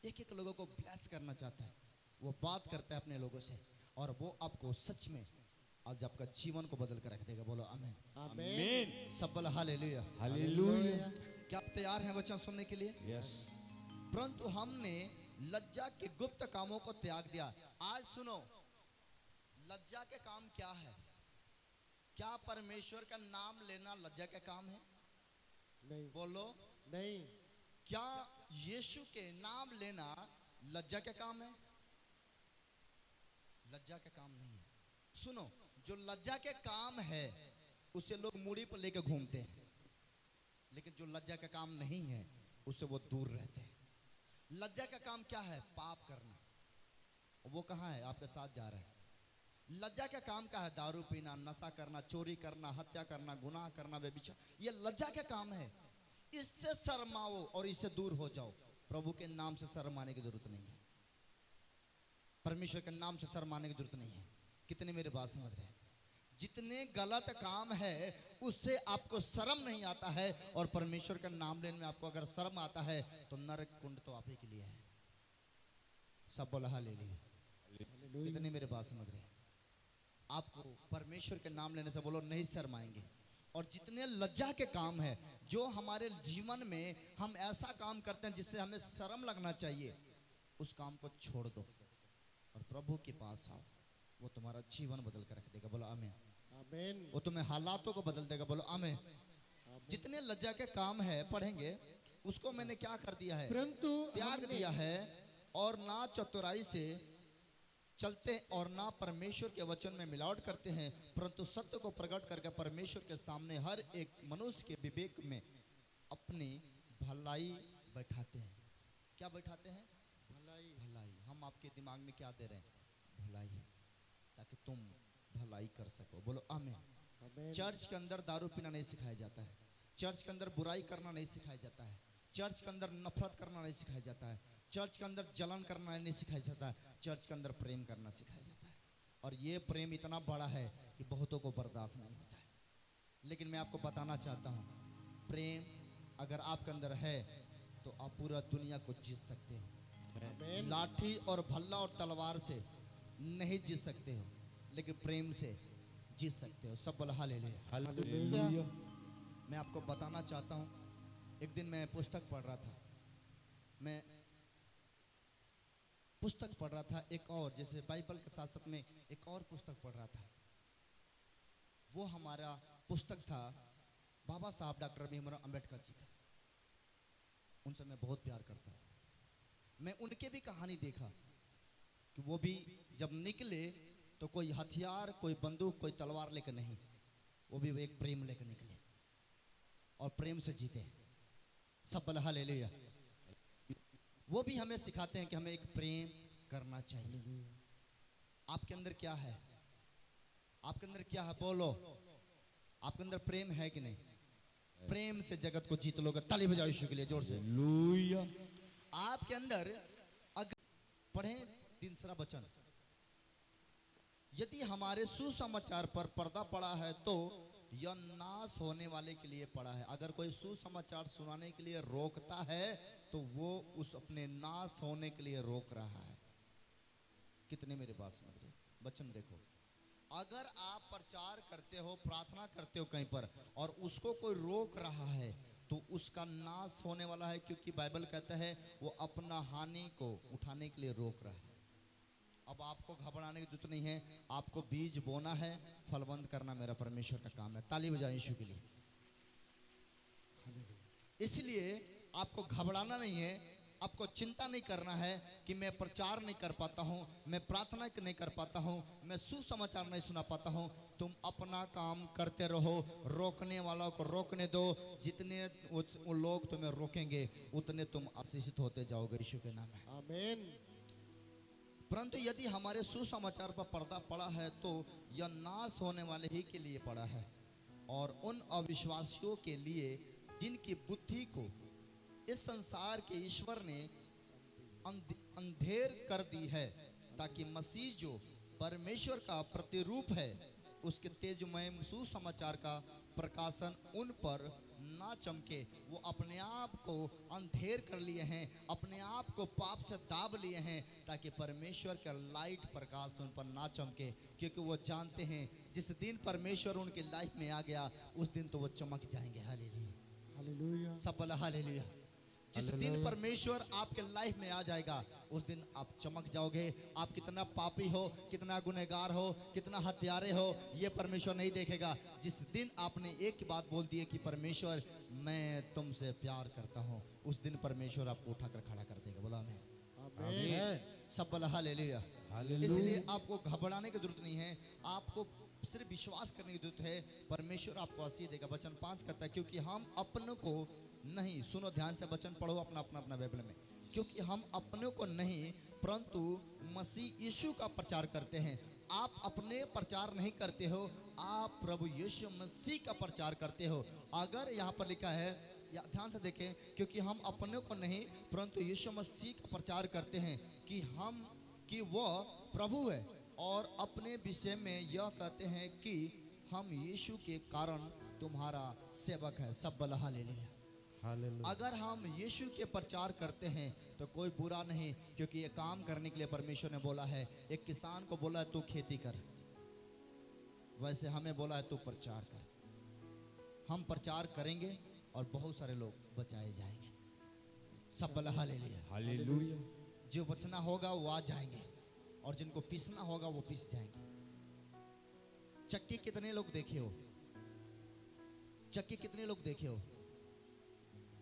एक एक लोगों को ब्लेस करना चाहता है। वो बात करता है अपने लोगों से और वो आपको सच में आज आपका जीवन को बदल कर रख देगा। बोलो आमीन। आमीन। सब बोला हालेलुया। हालेलुया। क्या आप तैयार हैं वचन सुनने के लिए? यस। परंतु हमने लज्जा के गुप्त कामों को त्याग दिया। आज सुनो, लज्जा के काम क्या है? क्या परमेश्वर का नाम लेना लज्जा का काम है? नहीं। बोलो नहीं। क्या यीशु के नाम लेना लज्जा का काम है? लज्जा का काम नहीं है। सुनो, जो लज्जा के काम है उसे लोग मूड़ी पर लेकर घूमते हैं, लेकिन जो लज्जा का काम नहीं है उससे वो दूर रहते हैं। लज्जा का काम क्या है? पाप करना। वो कहाँ है? आपके साथ जा रहा है। लज्जा का काम क्या है? दारू पीना, नशा करना, चोरी करना, हत्या करना, गुनाह करना, व्यभिचार, ये लज्जा का काम है। इससे शर्माओ और इससे दूर हो जाओ। प्रभु के नाम से शर्माने की जरूरत नहीं है, परमेश्वर के नाम से शर्माने की जरूरत नहीं है। कितने मेरे बात समझ रहे हैं? जितने गलत काम है उससे आपको शर्म नहीं आता है, और परमेश्वर का नाम लेने में आपको अगर शर्म आता है तो नरक कुंड तो आप ही के लिए है। सब बोला हालेलुया। कितने मेरे बात समझ रहे हैं? आपको परमेश्वर के नाम लेने से बोलो नहीं शर्माएंगे। और जितने लज्जा के काम है जो हमारे जीवन में हम ऐसा काम करते हैं जिससे हमें शर्म लगना चाहिए, उस काम को छोड़ दो और प्रभु के पास आओ। वो तुम्हारा जीवन बदल कर रख देगा। बोलो आमीन। आमीन। वो तुम्हें हालातों को बदल देगा। बोलो आमीन। जितने लज्जा के काम है पढ़ेंगे, उसको मैंने क्या कर दिया है? परंतु त्याग हमने- दिया है, और ना चतुराई से चलते हैं और ना परमेश्वर के वचन में मिलावट करते हैं, परंतु सत्य को प्रकट करके परमेश्वर के सामने हर एक मनुष्य के विवेक में अपनी भलाई बैठाते हैं। क्या बैठाते हैं? भलाई। भलाई। हम आपके दिमाग में क्या दे रहे हैं? भलाई, ताकि तुम भलाई कर सको। बोलो आमीन। आमीन। चर्च के अंदर दारू पीना नहीं सिखाया जाता है, चर्च के अंदर बुराई करना नहीं सिखाया जाता है, चर्च के अंदर नफरत करना नहीं सिखाया जाता है, चर्च के अंदर जलन करना नहीं सिखाया जाता है, चर्च के अंदर प्रेम करना सिखाया जाता है। और ये प्रेम इतना बड़ा है कि बहुतों को बर्दाश्त नहीं होता है। लेकिन मैं आपको बताना चाहता हूँ, प्रेम अगर आपके अंदर है तो आप पूरा दुनिया को जीत सकते हो। आमीन। लाठी और भल्ला और तलवार से नहीं जीत सकते हो, लेकिन प्रेम से जीत सकते हो। सब बोला हालेलुया। हालेलुया। मैं आपको बताना चाहता हूँ, एक दिन मैं पुस्तक पढ़ रहा था, मैं पुस्तक पढ़ रहा था एक और, जैसे बाइबल के साथ साथ में एक और पुस्तक पढ़ रहा था। वो हमारा पुस्तक था बाबा साहब डॉक्टर भीमराव अंबेडकर जी का। उनसे मैं बहुत प्यार करता हूँ। मैं उनके भी कहानी देखा कि वो भी जब निकले तो कोई हथियार, कोई बंदूक, कोई तलवार लेकर नहीं, वो भी एक प्रेम लेकर निकले और प्रेम से जीते। सब बोला हालेलुया। वो भी हमें सिखाते हैं कि हमें एक प्रेम करना चाहिए। आपके अंदर क्या है? आपके अंदर क्या है? बोलो, आपके अंदर प्रेम है कि नहीं? प्रेम से जगत को जीत लोगे। ताली बजाओ यीशु के लिए जोर से। हालेलुया। आपके अंदर अगर पढ़े तीसरा वचन, यदि हमारे सुसमाचार पर पर्दा पड़ा है तो यह नाश होने वाले के लिए पड़ा है। अगर कोई सुसमाचार सुनाने के लिए रोकता है तो वो उस अपने नाश होने के लिए रोक रहा है। कितने मेरे पास समझ रहे? वचन देखो, अगर आप प्रचार करते हो, प्रार्थना करते हो कहीं पर, और उसको कोई रोक रहा है तो उसका नाश होने वाला है, क्योंकि बाइबल कहता है वो अपना हानि को उठाने के लिए रोक रहा है। अब आपको घबराने की जरूरत नहीं है, आपको बीज बोना है, फलवंत करना मेरा परमेश्वर का काम है। ताली बजाएं यीशु के लिए। इसलिए आपको घबराना नहीं है, आपको चिंता नहीं करना है कि मैं प्रचार नहीं कर पाता हूँ, मैं प्रार्थना नहीं कर पाता हूँ, मैं सुसमाचार नहीं सुना पाता हूँ। तुम अपना काम करते रहो, रोकने वालों को रोकने दो। जितने वो लोग तुम्हें रोकेंगे उतने तुम आशीषित होते जाओगे यीशु के नाम में। आमीन। परंतु यदि हमारे सुसमाचार पर पर्दा पड़ा है तो यह नाश होने वाले ही के लिए पड़ा है, और उन अविश्वासियों के लिए जिनकी बुद्धि को इस संसार के ईश्वर ने अंधेर कर दी है, ताकि मसीह जो परमेश्वर का प्रतिरूप है उसके तेजमय सुसमाचार का प्रकाशन उन पर ना चमके। वो अपने आप को अंधेर कर लिए हैं, अपने आप को पाप से दाब लिए हैं, ताकि परमेश्वर का लाइट प्रकाश उन पर ना चमके। क्योंकि वो जानते हैं जिस दिन परमेश्वर उनकी लाइफ में आ गया उस दिन तो वो चमक जाएंगे। हालेलुया। हालेलुया। सब बोला हालेलुया। जिस दिन परमेश्वर आपके लाइफ में आ जाएगा उस दिन आप चमक जाओगे। आप कितना पापी हो, कितना गुनहगार हो, कितना हत्यारे हो, ये परमेश्वर नहीं देखेगा। जिस दिन आपने एक बात बोल दी है कि परमेश्वर मैं तुमसे प्यार करता हूँ, उस दिन परमेश्वर आपको उठाकर खड़ा कर देगा। बोला आमीन। आमीन। सब बोला हालेलुया। इसलिए आपको घबराने की जरूरत नहीं है, आपको सिर्फ विश्वास करने की जरूरत है। परमेश्वर आपको आशीष देगा। वचन 5 कहता है, क्योंकि हम अपनों को नहीं, सुनो ध्यान से, वचन पढ़ो अपना अपना अपना बाइबल में। क्योंकि हम अपनों को नहीं परंतु मसीह यीशु का प्रचार करते हैं। आप अपने प्रचार नहीं करते हो, आप प्रभु यीशु मसीह का प्रचार करते हो। अगर यहाँ पर लिखा है, या ध्यान से देखें, क्योंकि हम अपनों को नहीं परंतु यीशु मसीह का प्रचार करते हैं कि वह प्रभु है, और अपने विषय में यह कहते हैं कि हम यीशु के कारण तुम्हारा सेवक है। सब बोला हालेलुया। अगर हम यीशु के प्रचार करते हैं तो कोई बुरा नहीं, क्योंकि ये काम करने के लिए परमेश्वर ने बोला है। एक किसान को बोला है तू खेती कर, वैसे हमें बोला है तू प्रचार कर। हम प्रचार करेंगे और बहुत सारे लोग बचाए जाएंगे। सब बोला हालेलुया। हालेलुया। जो बचना होगा वो आ जाएंगे, और जिनको पीसना होगा वो पीस जाएंगे। चक्की कितने लोग देखे हो? चक्की कितने लोग देखे हो?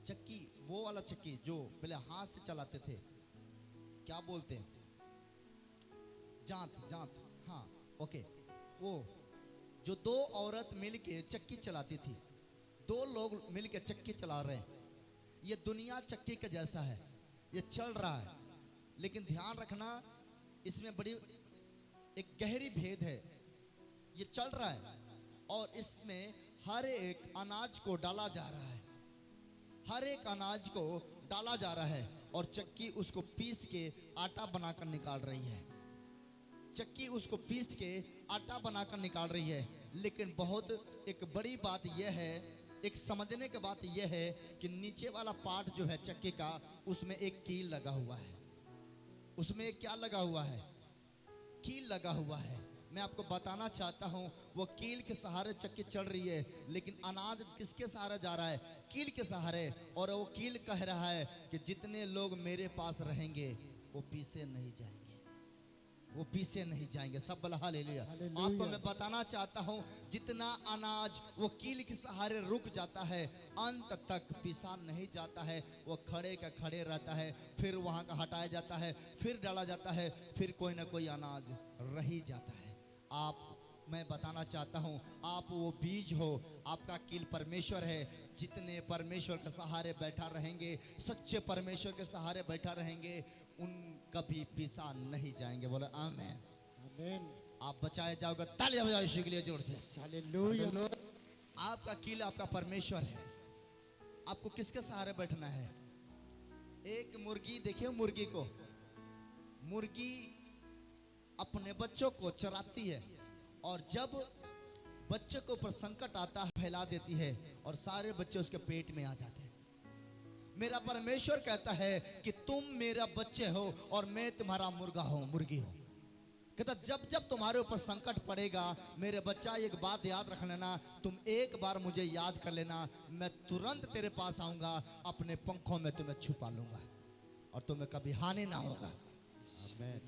चक्की, वो वाला चक्की जो पहले हाथ से चलाते थे, क्या बोलते हैं? जांत, हाँ ओके। वो जो दो औरत मिलके चक्की चलाती थी, दो लोग मिलके चक्की चला रहे हैं। ये दुनिया चक्की के जैसा है, ये चल रहा है, लेकिन ध्यान रखना इसमें बड़ी एक गहरी भेद है। ये चल रहा है और इसमें हर एक अनाज को डाला जा रहा है, हर एक अनाज को डाला जा रहा है और चक्की उसको पीस के आटा बनाकर निकाल रही है। चक्की उसको पीस के आटा बनाकर निकाल रही है। लेकिन बहुत एक बड़ी बात यह है, एक समझने की बात यह है कि नीचे वाला पार्ट जो है चक्की का, उसमें एक कील लगा हुआ है। उसमें एक क्या लगा हुआ है? कील लगा हुआ है। मैं आपको बताना चाहता हूं, वो कील के सहारे चक्की चल रही है, लेकिन अनाज किसके सहारे जा रहा है? कील के सहारे। और वो कील कह रहा है कि जितने लोग मेरे पास रहेंगे वो पीछे नहीं जाएंगे, वो पीछे नहीं जाएंगे। सब बोला हालेलुया। आपको मैं बताना चाहता हूं, जितना अनाज वो कील के सहारे रुक जाता है, अंत तक पिसा नहीं जाता है। वो खड़े का खड़े रहता है, फिर वहां का हटाया जाता है, फिर डाला जाता है, फिर कोई ना कोई अनाज रह ही जाता है। मैं बताना चाहता हूं, आप वो बीज हो, आपका कील परमेश्वर है। जितने परमेश्वर के सहारे बैठा रहेंगे, सच्चे परमेश्वर के सहारे बैठा रहेंगे, उन कभी पिसा नहीं जाएंगे। बोले आमीन। आमीन। आप बचाए जाओगे। तालियां बजाओ यीशु के लिए जोर से। हालेलुया। आपका कील आपका परमेश्वर है। आपको किसके सहारे बैठना है? एक मुर्गी, देखिए मुर्गी को, मुर्गी अपने बच्चों को चराती है और जब बच्चे के ऊपर संकट आता है फैला देती है और सारे बच्चे उसके पेट में आ जाते हैं। मेरा परमेश्वर कहता है कि तुम मेरा बच्चे हो और मैं तुम्हारा मुर्गा हूं, मुर्गी हूं। कहता जब जब तुम्हारे ऊपर संकट पड़ेगा, मेरे बच्चा एक बात याद रख लेना, तुम एक बार मुझे याद कर लेना, मैं तुरंत तेरे पास आऊंगा, अपने पंखों में तुम्हें छुपा लूंगा और तुम्हें कभी हानि ना होगा।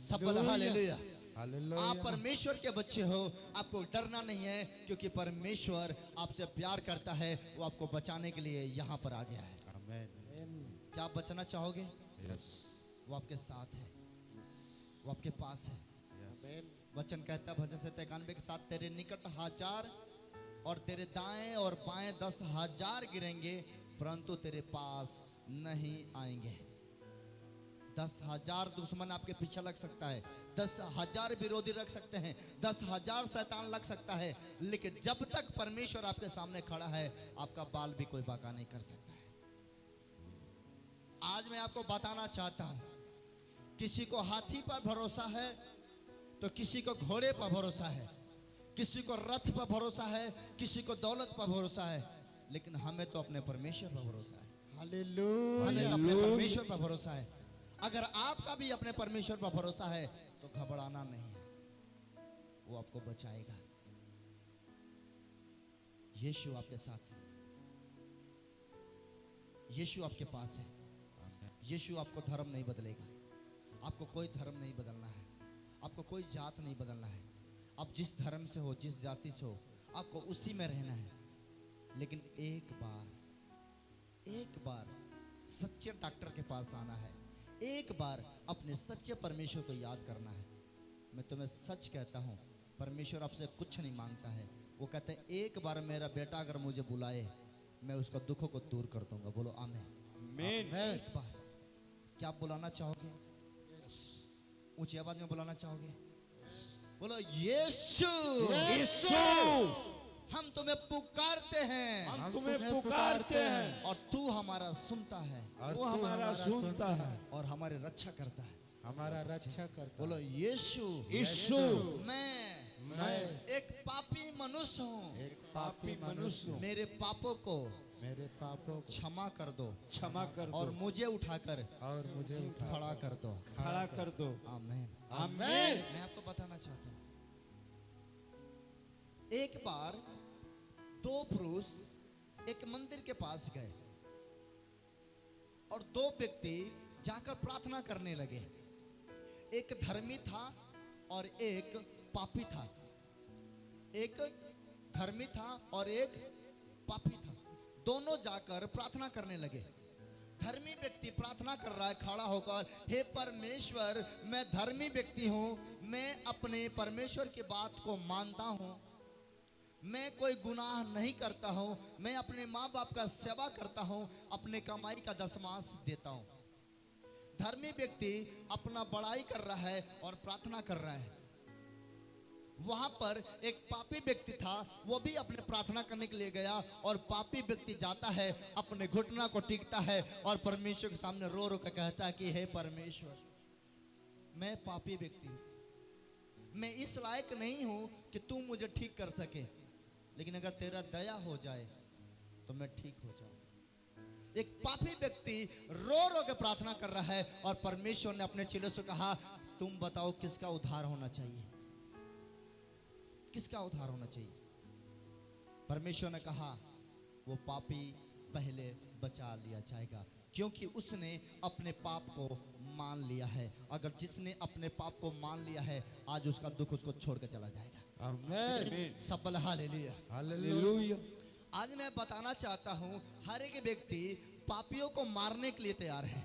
सब बोला हालेलुया। आप परमेश्वर के बच्चे हो, आपको डरना नहीं है, क्योंकि परमेश्वर आपसे प्यार करता है। वो आपको बचाने के लिए यहाँ पर आ गया है। क्या आप बचना चाहोगे? वो आपके साथ है, वो आपके पास है। वचन कहता है भजन से 91 के साथ, तेरे निकट 1000 और तेरे दाएं और बाएं 10,000 गिरेंगे, परंतु तेरे पास नहीं आएंगे। 10,000 दुश्मन आपके पीछे लग सकता है, 10,000 विरोधी रख सकते हैं, 10,000 शैतान लग सकता है, लेकिन जब तक परमेश्वर आपके सामने खड़ा है, आपका बाल भी कोई बाका नहीं कर सकता है। आज मैं आपको बताना चाहता हूं, किसी को हाथी पर भरोसा है तो किसी को घोड़े पर भरोसा है, किसी को रथ पर भरोसा है, किसी को दौलत पर भरोसा है, लेकिन हमें तो अपने परमेश्वर पर भरोसा है। हालेलुया। हमें तो अपने परमेश्वर पर भरोसा है। अगर आपका भी अपने परमेश्वर पर भरोसा है तो घबराना नहीं है, वो आपको बचाएगा। यीशु आपके साथ है, यीशु आपके पास है। यीशु आपको धर्म नहीं बदलेगा, आपको कोई धर्म नहीं बदलना है, आपको कोई जात नहीं बदलना है। आप जिस धर्म से हो, जिस जाति से हो, आपको उसी में रहना है। लेकिन एक बार सच्चे डॉक्टर के पास आना है, एक बार अपने सच्चे परमेश्वर को याद करना है। मैं तुम्हें सच कहता हूं, परमेश्वर आपसे कुछ नहीं मांगता है। वो कहते हैं एक बार मेरा बेटा अगर मुझे बुलाए, मैं उसका दुखों को दूर कर दूंगा। बोलो आमीन। एक बार क्या आप बुलाना चाहोगे? ऊंची आवाज में बुलाना चाहोगे? बोलो यीशु, यीशु, हम तुम्हें पुकारते हैं, हम तुम्हें पुकारते हैं और तू हमारा सुनता है, और वो हमारा सुनता है और हमारी रक्षा करता है। हमारा रक्षा करता। बोलो यीशु, यीशु, मैं एक पापी मनुष्य हूँ, एक पापी मनुष्य हूँ, मेरे पापों को मेरे पापों को क्षमा कर दो क्षमा कर और दो मुझे उठाकर और मुझे उठा खड़ा कर दो। खड़ा कर दो। आमीन। आमीन। मैं आपको बताना चाहता हूँ, एक बार दो पुरुष एक मंदिर के पास गए और दो व्यक्ति जाकर प्रार्थना करने लगे। एक धर्मी था और एक पापी था। एक धर्मी था और एक पापी था। दोनों जाकर प्रार्थना करने लगे। धर्मी व्यक्ति प्रार्थना कर रहा है खड़ा होकर, हे परमेश्वर मैं धर्मी व्यक्ति हूँ, मैं अपने परमेश्वर की बात को मानता हूँ, मैं कोई गुनाह नहीं करता हूँ, मैं अपने माँ बाप का सेवा करता हूँ, अपने कमाई का दशमांश देता हूँ। धर्मी व्यक्ति अपना बड़ाई कर रहा है और प्रार्थना कर रहा है। वहां पर एक पापी व्यक्ति था, वो भी अपने प्रार्थना करने के लिए गया, और पापी व्यक्ति जाता है, अपने घुटना को टीकता है और परमेश्वर के सामने रो रो कर कहता है कि हे परमेश्वर मैं पापी व्यक्ति हूँ, मैं इस लायक नहीं हूं कि तू मुझे ठीक कर सके, लेकिन अगर तेरा दया हो जाए तो मैं ठीक हो जाऊं। एक पापी व्यक्ति रो रो के प्रार्थना कर रहा है और परमेश्वर ने अपने चेलों से कहा तुम बताओ किसका उद्धार होना चाहिए, किसका उद्धार होना चाहिए। परमेश्वर ने कहा वो पापी पहले बचा लिया जाएगा, क्योंकि उसने अपने पाप को मान लिया है। अगर जिसने अपने पाप को मान लिया है आज उसका दुख उसको छोड़ कर चला जाएगा। आमेन। सब बोले हालेलुया। हालेलुया। आज मैं बताना चाहता हूं हर एक व्यक्ति पापियों को मारने के लिए तैयार है।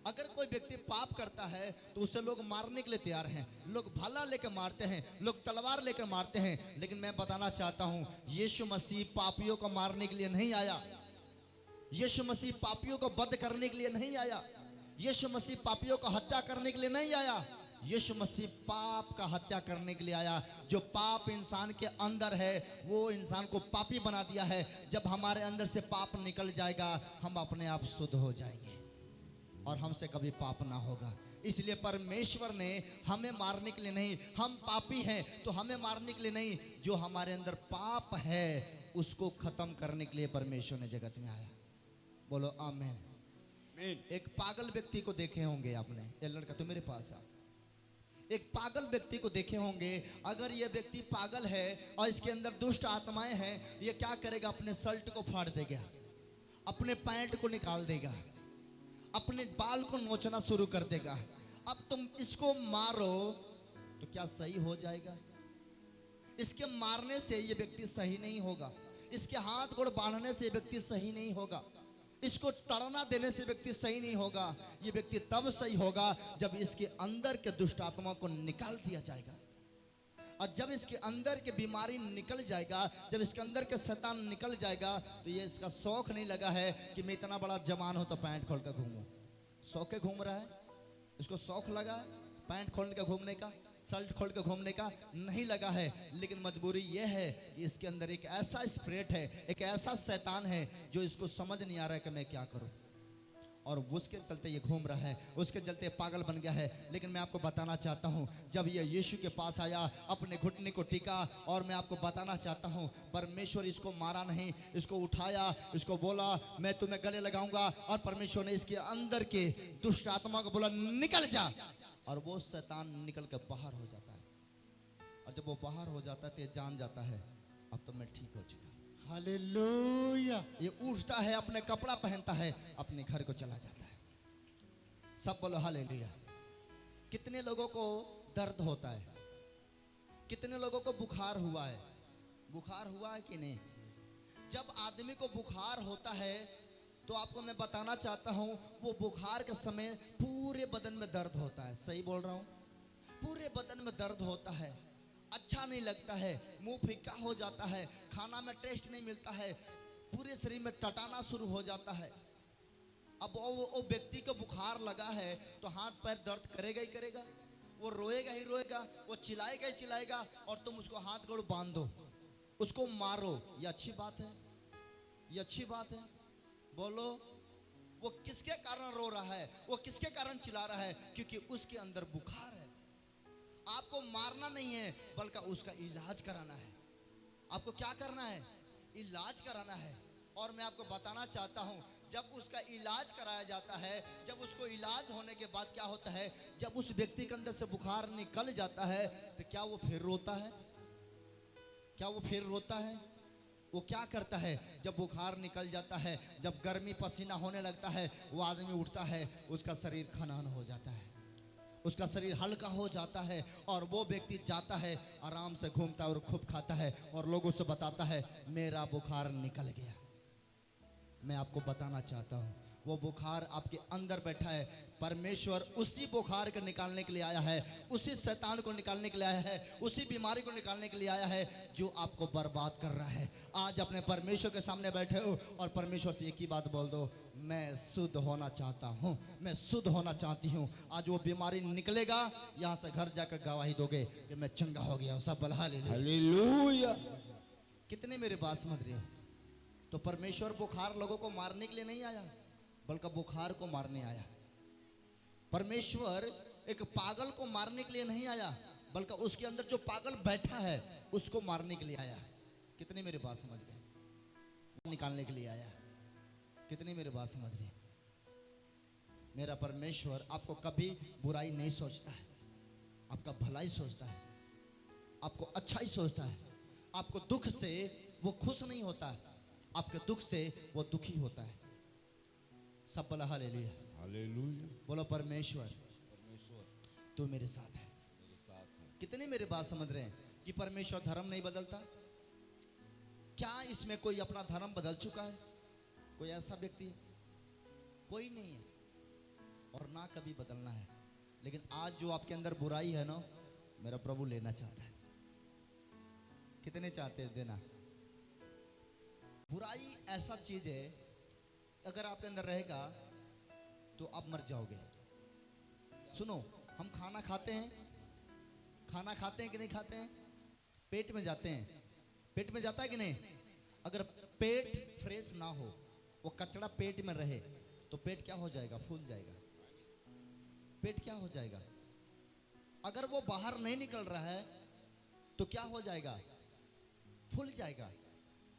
अगर कोई व्यक्ति पाप करता है तो उसे लोग मारने के लिए तैयार हैं, लोग भाला लेकर मारते हैं, लोग तलवार लेकर मारते हैं, लेकिन मैं बताना चाहता हूं यीशु मसीह पापियों को मारने के लिए नहीं आया, यीशु मसीह पापियों को वध करने के लिए नहीं आया, यीशु मसीह पापियों को हत्या करने के लिए नहीं आया, यीशु मसीह पाप का हत्या करने के लिए आया। जो पाप इंसान के अंदर है वो इंसान को पापी बना दिया है। जब हमारे अंदर से पाप निकल जाएगा हम अपने आप शुद्ध हो जाएंगे और हमसे कभी पाप ना होगा। इसलिए परमेश्वर ने हमें मारने के लिए नहीं, हम पापी हैं तो हमें मारने के लिए नहीं, जो हमारे अंदर पाप है उसको खत्म करने के लिए परमेश्वर ने जगत में आया। बोलो आमीन। एक पागल व्यक्ति को देखे होंगे आपने, ये लड़का तो मेरे पास आ, एक पागल व्यक्ति को देखे होंगे। अगर ये व्यक्ति पागल है और इसके अंदर दुष्ट आत्माएं हैं, ये क्या करेगा, अपने शर्ट को फाड़ देगा, अपने पैंट को निकाल देगा, अपने बाल को नोचना शुरू कर देगा। अब तुम इसको मारो तो क्या सही हो जाएगा? इसके मारने से ये व्यक्ति सही नहीं होगा, इसके हाथ गोड़ बांधने से व्यक्ति सही नहीं होगा, इसको तड़ना देने से व्यक्ति सही नहीं होगा। ये व्यक्ति तब सही होगा जब इसके अंदर के दुष्ट आत्मा को निकाल दिया जाएगा। और जब इसके अंदर के बीमारी निकल जाएगा, जब इसके अंदर के शैतान निकल जाएगा, तो ये इसका शौक नहीं लगा है कि मैं इतना बड़ा जवान हूं तो पैंट खोल कर घूमूं। शौक घूम रहा है, इसको शौक लगा है पैंट खोल के घूमने का, शर्ट खोल के घूमने का नहीं लगा है। लेकिन मजबूरी यह है कि इसके अंदर एक ऐसा स्पिरिट है, एक ऐसा शैतान है जो इसको समझ नहीं आ रहा है कि मैं क्या करूं, और उसके चलते ये घूम रहा है, उसके चलते पागल बन गया है। लेकिन मैं आपको बताना चाहता हूं जब ये यीशु के पास आया, अपने घुटने को टीका, और मैं आपको बताना चाहता हूं परमेश्वर इसको मारा नहीं, इसको उठाया, इसको बोला मैं तुम्हें गले लगाऊंगा, और परमेश्वर ने इसके अंदर के दुष्ट आत्मा को बोला निकल जा, और वो शैतान निकल कर बाहर हो जाता है। और जब वो बाहर हो जाता है तो ये जान जाता है अब तो मैं ठीक हो चुका। हालेलुया। ये उठता है, अपने कपड़ा पहनता है, अपने घर को चला जाता है। सब बोलो हालेलुया। कितने लोगों को दर्द होता है, कितने लोगों को बुखार हुआ है, बुखार हुआ है कि नहीं? जब आदमी को बुखार होता है तो आपको मैं बताना चाहता हूं वो बुखार के समय पूरे बदन में दर्द होता है। सही बोल रहा हूं? पूरे बदन में दर्द होता है, अच्छा नहीं लगता है, मुंह फीका हो जाता है, खाना में टेस्ट नहीं मिलता है, पूरे शरीर में टटाना शुरू हो जाता है। अब वो व्यक्ति को बुखार लगा है तो हाथ पैर दर्द करेगा ही करेगा, वो रोएगा ही रोएगा, वो चिल्लाएगा ही चिल्लाएगा, और तुम उसको हाथ गोड़ बांध दो, उसको मारो। ये अच्छी बात है? ये अच्छी बात है? बोलो। वो किसके कारण रो रहा है, वो किसके कारण चिल्ला रहा है? क्योंकि उसके अंदर बुखार है। आपको मारना नहीं है बल्कि उसका इलाज कराना है। आपको क्या करना है? इलाज कराना है। और मैं आपको बताना चाहता हूं जब उसका इलाज कराया जाता है, जब उसको इलाज होने के बाद क्या होता है, जब उस व्यक्ति के अंदर से बुखार निकल जाता है तो क्या वो फिर रोता है? क्या वो फिर रोता है? वो क्या करता है? जब बुखार निकल जाता है, जब गर्मी पसीना होने लगता है, वो आदमी उठता है, उसका शरीर खनन हो जाता है, उसका शरीर हल्का हो जाता है, और वो व्यक्ति जाता है आराम से घूमता है और खूब खाता है और लोगों से बताता है मेरा बुखार निकल गया, मैं आपको बताना चाहता हूँ, वो बुखार आपके अंदर बैठा है। परमेश्वर उसी बुखार को निकालने के लिए आया है, उसी शैतान को निकालने के लिए आया है, उसी बीमारी को निकालने के लिए आया है जो आपको बर्बाद कर रहा है। आज अपने परमेश्वर के सामने बैठे हो और परमेश्वर से एक ही बात बोल दो, मैं शुद्ध होना चाहता हूँ, मैं शुद्ध होना चाहती हूँ। आज वो बीमारी निकलेगा, यहाँ से घर जाकर गवाही दोगे कि मैं चंगा हो गया हूँ। सब बोला हालेलुया। हालेलुया। कितने मेरे बात समझ रहे हो? तो परमेश्वर बुखार लोगों को मारने के लिए नहीं आया, बल्कि बुखार को मारने आया। परमेश्वर एक पागल को मारने के लिए नहीं आया, बल्कि उसके अंदर जो पागल बैठा है उसको मारने के लिए आया। कितने मेरे बात समझ गए? निकालने के लिए आया। कितने मेरे बात समझ रहे? मेरा परमेश्वर आपको कभी बुराई नहीं सोचता है, आपका भलाई सोचता है, आपको अच्छा ही सोचता है। आपको दुख से वो खुश नहीं होता है, आपके दुख से वो दुखी होता है। सब बोला हालेलुया। हालेलुया। बोलो परमेश्वर परमेश्वर तू मेरे साथ है। मेरे साथ है। कितने मेरे बात समझ रहे हैं कि परमेश्वर धर्म नहीं बदलता? क्या इसमें कोई अपना धर्म बदल चुका है? कोई ऐसा व्यक्ति है? कोई नहीं है, और ना कभी बदलना है। लेकिन आज जो आपके अंदर बुराई है ना, मेरा प्रभु लेना चाहता है। कितने चाहते हैं देना? बुराई ऐसा चीज है, अगर आपके अंदर रहेगा तो आप मर जाओगे। सुनो, हम खाना खाते हैं, खाना खाते हैं कि नहीं खाते हैं? पेट में जाते हैं, पेट में जाता है कि नहीं? अगर पेट फ्रेश ना हो, वो कचरा पेट में रहे, तो पेट क्या हो जाएगा? फूल जाएगा। पेट क्या हो जाएगा? अगर वो बाहर नहीं निकल रहा है तो क्या हो जाएगा? फूल जाएगा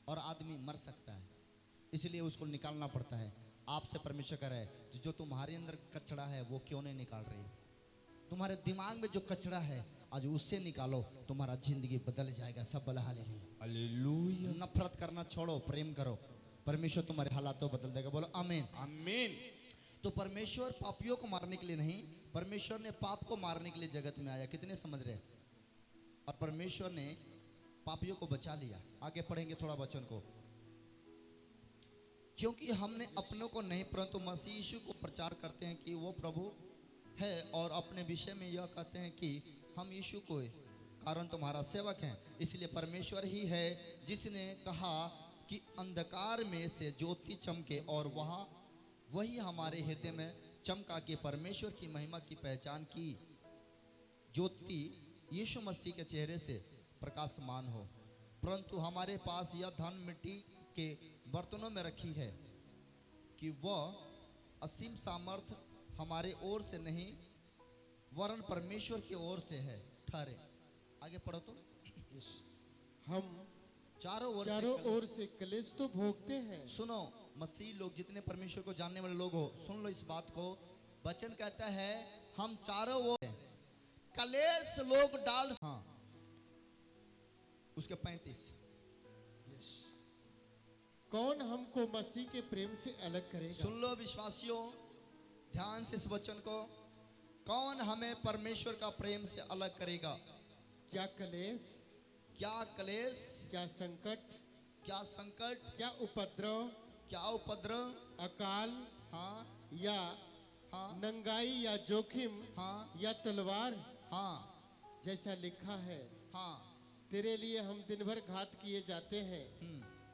और आदमी मर सकता है। इसलिए उसको निकालना पड़ता है। आपसे परमेश्वर कह रहा है, तो जो तुम्हारे अंदर कचरा है वो क्यों नहीं निकाल रहे हो? तुम्हारे दिमाग में जो कचरा है आज उससे निकालो, तुम्हारा जिंदगी बदल जाएगा। सब बोला हालेलुया। हालेलुया। नफरत करना छोड़ो, प्रेम करो, परमेश्वर तुम्हारे हालातों बदल देगा। बोलो आमीन। आमीन। तो परमेश्वर पापियों को मारने के लिए नहीं, परमेश्वर ने पाप को मारने के लिए जगत में आया। कितने समझ रहे? और परमेश्वर ने पापियों को बचा लिया। आगे पढ़ेंगे थोड़ा वचन को। क्योंकि हमने अपनों को नहीं परंतु मसीह यीशु को प्रचार करते हैं कि वो प्रभु है, और अपने विषय में यह कहते हैं कि हम यीशु को कारण तुम्हारा सेवक हैं। इसलिए परमेश्वर ही है जिसने कहा कि अंधकार में से ज्योति चमके, और वही हमारे हृदय में चमका के परमेश्वर की महिमा की पहचान की। ज्योति यीशु मसीह के चेहरे से प्रकाशमान हो, परंतु हमारे पास यह धन मिट्टी के बर्तनों में रखी है कि वह असीम सामर्थ हमारे ओर से नहीं वरन परमेश्वर की ओर से है ठहरे। आगे पढ़ो तो। हम चारों ओर से क्लेश तो भोगते हैं। सुनो, मसीह लोग जितने परमेश्वर को जानने वाले लोग हो, सुन लो इस बात को। वचन कहता है हम चारों ओर कलेश लोग डाल। हाँ, उसके 35। कौन हमको मसीह के प्रेम से अलग करेगा? सुन लो विश्वासियों, ध्यान से इस वचन को। कौन हमें परमेश्वर का प्रेम से अलग करेगा? क्या क्लेश, क्या क्लेश, क्या संकट, क्या संकट, क्या उपद्रव, क्या उपद्रव, अकाल, हाँ या हाँ नंगाई, या जोखिम, हाँ या तलवार, हाँ जैसा लिखा है, हाँ। तेरे लिए हम दिन भर घात किए जाते हैं,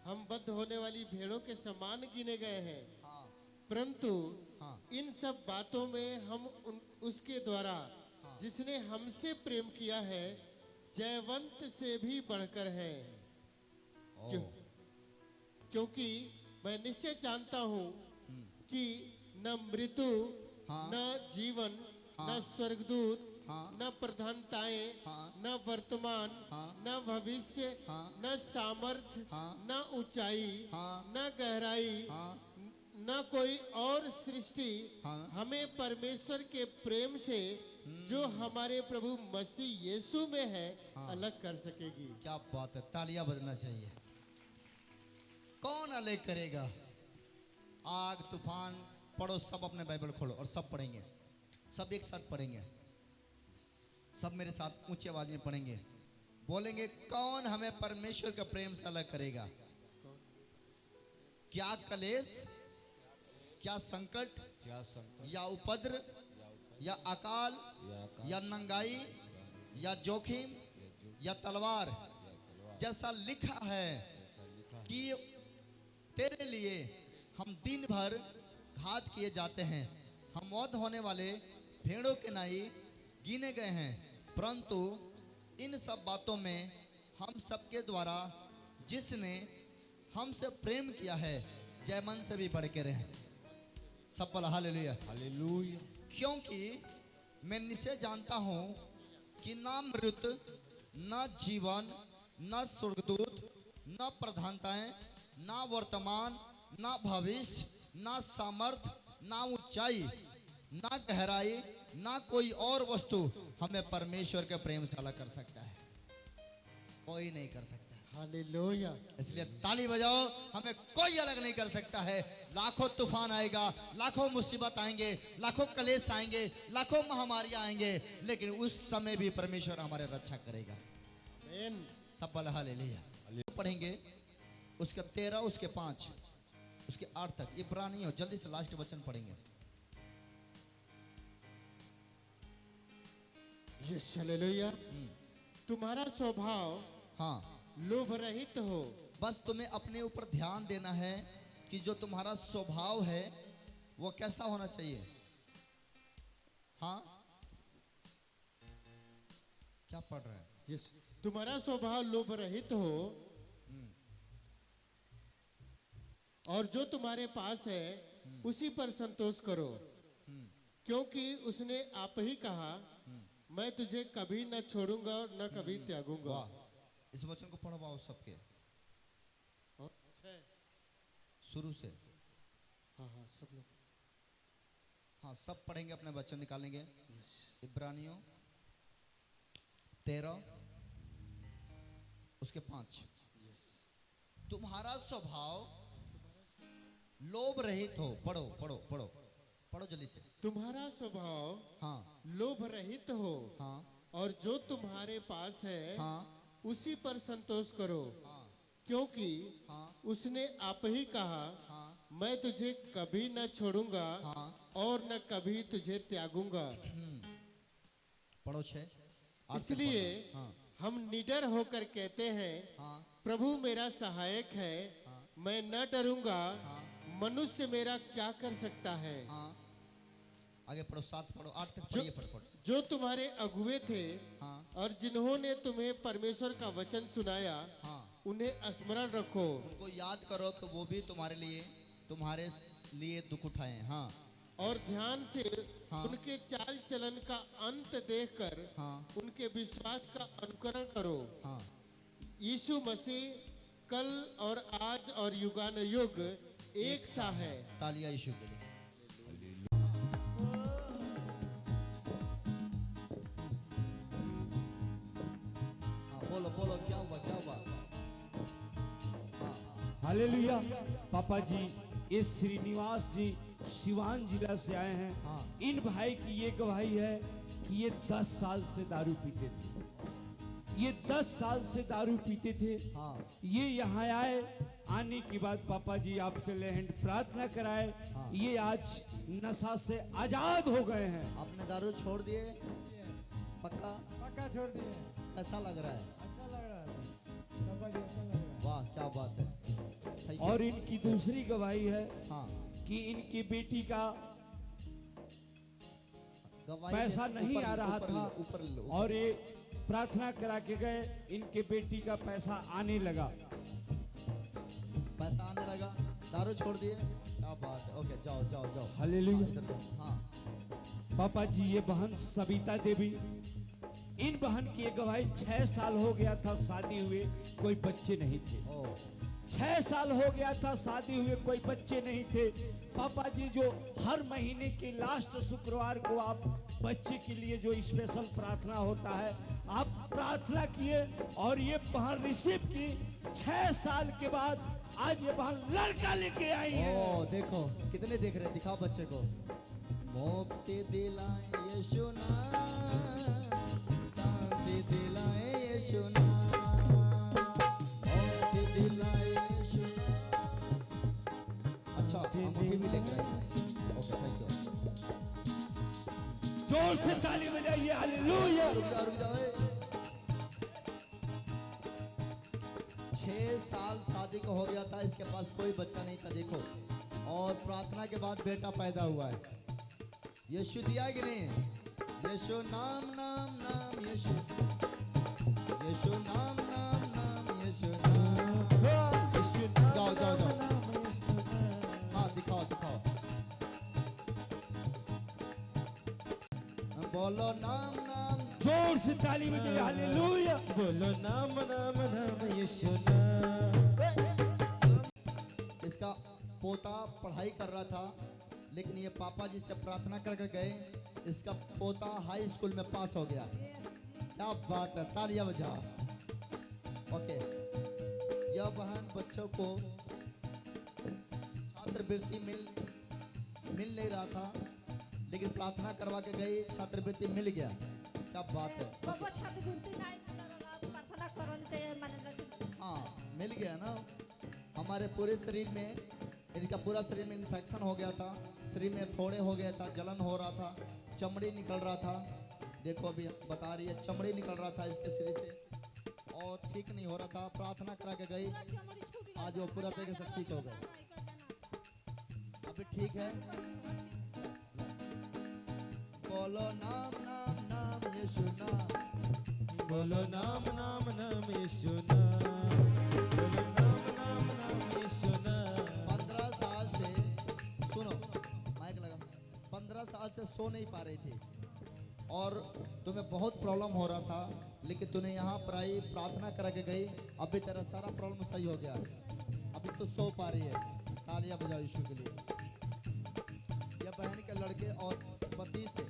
हम बद्ध होने वाली भेड़ों के समान गिने गए हैं। हाँ, परंतु हाँ, इन सब बातों में हम उसके द्वारा जिसने हमसे प्रेम किया है जयवंत से भी बढ़कर है। क्यों? क्योंकि मैं निश्चय जानता हूँ कि न मृत्यु, हाँ, न जीवन, हाँ, न स्वर्गदूत, हाँ, न प्रधानताएं, हाँ, न वर्तमान, हाँ, न भविष्य, हाँ, न सामर्थ्य, हाँ, न ऊंचाई, हाँ, न गहराई, हाँ, न कोई और सृष्टि हाँ, हमें परमेश्वर के प्रेम से जो हमारे प्रभु मसीह यीशु में है अलग कर सकेगी। क्या बात है, तालियां बजना चाहिए। कौन अलग करेगा? आग तूफान, पढ़ो सब, अपने बाइबल खोलो और सब पढ़ेंगे, सब एक साथ पढ़ेंगे, सब मेरे साथ ऊंची आवाज में पढ़ेंगे, बोलेंगे कौन हमें परमेश्वर के प्रेम से अलग करेगा? क्या क्लेश, क्या संकट, क्या संकट या उपद्र, या अकाल, या नंगाई, या जोखिम, या तलवार, जैसा लिखा है कि तेरे लिए हम दिन भर घात किए जाते हैं, हम मौत होने वाले भेड़ों के नाई गिने गए हैं। परंतु इन सब बातों में हम सबके द्वारा जिसने हमसे प्रेम किया है जयमन से भी बढ़ के रहे। सब बोला हालेलुया। हालेलुया। क्योंकि मैं निश्चय जानता हूं कि ना मृत, ना जीवन, ना स्वर्गदूत, ना प्रधानताएं, ना वर्तमान, ना भविष्य, ना सामर्थ, ना ऊंचाई, ना गहराई, ना कोई और वस्तु हमें परमेश्वर के प्रेम से अलग कर सकता है। कोई नहीं कर सकता। हालेलुया। इसलिए ताली बजाओ, हमें कोई अलग नहीं कर सकता है। लाखों तूफान आएगा, लाखों मुसीबत आएंगे, लाखों कलेश आएंगे, लाखों महामारियां आएंगे, लेकिन उस समय भी परमेश्वर हमारे रक्षा करेगा। आमीन। सब बोला हालेलुया। पढ़ेंगे उसके 13, उसके 5, उसके 8 तक। इब्रानियों, जल्दी से लास्ट वचन पढ़ेंगे। Yes hallelujah. तुम्हारा स्वभाव हाँ, लोभ रहित हो। बस तुम्हें अपने ऊपर ध्यान देना है कि जो तुम्हारा स्वभाव है वो कैसा होना चाहिए। हाँ, क्या पढ़ रहे हैं? यस, तुम्हारा स्वभाव लोभ रहित हो और जो तुम्हारे पास है उसी पर संतोष करो, क्योंकि उसने आप ही कहा, मैं तुझे कभी न छोड़ूंगा और न कभी त्यागूंगा। वाह, इस वचन को पढ़वाओ सबके शुरू से। हाँ हाँ सब लोग। हाँ, सब पढ़ेंगे, अपने वचन निकालेंगे। इब्रानियों 13, उसके 5। तुम्हारा स्वभाव लोभ रहित हो। पढ़ो पढ़ो पढ़ो पढ़ो जल्दी से। तुम्हारा स्वभाव हाँ लोभ रहित हो हाँ और जो तुम्हारे पास है हाँ उसी पर संतोष करो, हाँ क्योंकि हाँ उसने आप ही कहा, हाँ मैं तुझे कभी न छोड़ूंगा हाँ। और न कभी तुझे त्यागूंगा। पढ़ो 6। इसलिए हाँ हम निडर होकर कहते हैं, हाँ प्रभु मेरा सहायक है, मैं न डरूंगा। मनुष्य मेरा क्या कर सकता है। हाँ, आगे पढ़ो 7 पढ़ो 8 तक पढ़िए। पढ़ो पढ़ो। जो तुम्हारे अगुवे थे हाँ और जिन्होंने तुम्हें परमेश्वर का वचन सुनाया, हाँ, उन्हें स्मरण रखो। उनको याद करो कि वो भी तुम्हारे लिए दुख उठाए। हाँ और ध्यान से हाँ। उनके चाल चलन का अंत देखकर हाँ उनके विश्वास का अनुकरण करो। हाँ। यीशु मसीह कल और आज और युगानुयुग एक सा है। तालियां यीशु के लिए। हाँ, बोलो बोलो, क्या हुआ क्या हुआ? हालेलुया। पापा जी, ये श्रीनिवास जी सिवान जिला से आए हैं। हाँ। इन भाई की ये गवाही है कि ये 10 साल से दारू पीते थे। ये 10 साल से दारू पीते थे। हाँ ये यहाँ आए, आने के बाद पापा जी आपसे लेहंड प्रार्थना कराए। हाँ। ये आज नशा से आजाद हो गए हैं। आपने दारू छोड़ दिए? पक्का? पक्का छोड़ दिए। कैसा लग रहा है? अच्छा लग रहा है पापा जी, अच्छा लग रहा है। वाह, क्या बात है। Thank you। और इनकी दूसरी गवाही है हाँ, कि इनकी बेटी का गवाही पैसा में नहीं ऊपर- आ रहा ऊपर था लो, ऊपर लो। और ये प्रार्थना करा के गए, इनके बेटी का पैसा आने लगा। पैसा आने लगा, दारू छोड़ दिए। क्या बात है। ओके, जाओ जाओ जाओ। हालेलुया। हाँ, इधर दो। हाँ पापा जी, ये बहन सविता देवी, इन बहन की ये गवाही 6 साल हो गया था शादी हुए, कोई बच्चे नहीं थे। ओ 6 साल हो गया था शादी हुए, कोई बच्चे नहीं थे। पापा जी, जो हर महीने के लास्ट शुक्रवार को आप बच्चे के लिए जो स्पेशल प्रार्थना होता है, आप प्रार्थना किए और ये बहन रिसीव की। 6 साल के बाद आज ये बहन लड़का लेके आई है। ओ, देखो कितने देख रहे हैं, दिखाओ बच्चे को। मुक्ति दिलाए यीशु नाम, शांति दिलाए यीशु नाम, मुक्ति दिलाए यीशु नाम, कॉफी भी लेकर आई। Okay thank you. जोर से ताली बजाइए, हालेलुया। रुक जाओ 6 साल शादी का हो गया था, इसके पास कोई बच्चा नहीं था देखो, और प्रार्थना के बाद बेटा पैदा हुआ है। यीशु दिया कि नहीं? यीशु नाम नाम नाम यीशु, यीशु नाम नाम नाम यीशु नाम। जाओ हाँ दिखाओ बोलो नाम नाम। जोर से ताली बजाइए, हालेलुया। बोलो नाम नाम नाम यीशु नाम। इसका पोता पढ़ाई कर रहा था, लेकिन ये पापा जी से प्रार्थना करके गए, इसका पोता हाई स्कूल में पास हो गया। क्या बात है, तालियां बजाओ। ओके, यह बहन बच्चों को छात्रवृत्ति मिल नहीं रहा था, लेकिन प्रार्थना करवा के गई, छात्रवृत्ति मिल गया। क्या बात है। बाबा छात्रवृत्ति नाही मिळाला, प्रार्थना करून ते मनाला हाँ मिल गया ना। हमारे पूरे शरीर में, इनका पूरा शरीर में इन्फेक्शन हो गया था, शरीर में फोड़े हो गया था, जलन हो रहा था, चमड़ी निकल रहा था। देखो अभी बता रही है, चमड़ी निकल रहा था इसके शरीर से और ठीक नहीं हो रहा था। प्रार्थना करा के गई, आज वो पूरा तरीके से ठीक हो गए, अभी ठीक है। बोलो नाम नाम नाम यीशु नाम। बोलो नाम नाम नाम यीशु नाम। बोलो नाम नाम नाम यीशु नाम। 15 साल से, सुनो माइक लगा, 15 साल से सो नहीं पा रही थी और तुम्हें बहुत प्रॉब्लम हो रहा था, लेकिन तूने यहाँ पर आई, प्रार्थना करा के गई, अभी तेरा सारा प्रॉब्लम सही हो गया, अभी तो सो पा रही है। तालियां बजाओ यीशु के लिए। यह बहन के लड़के और पति से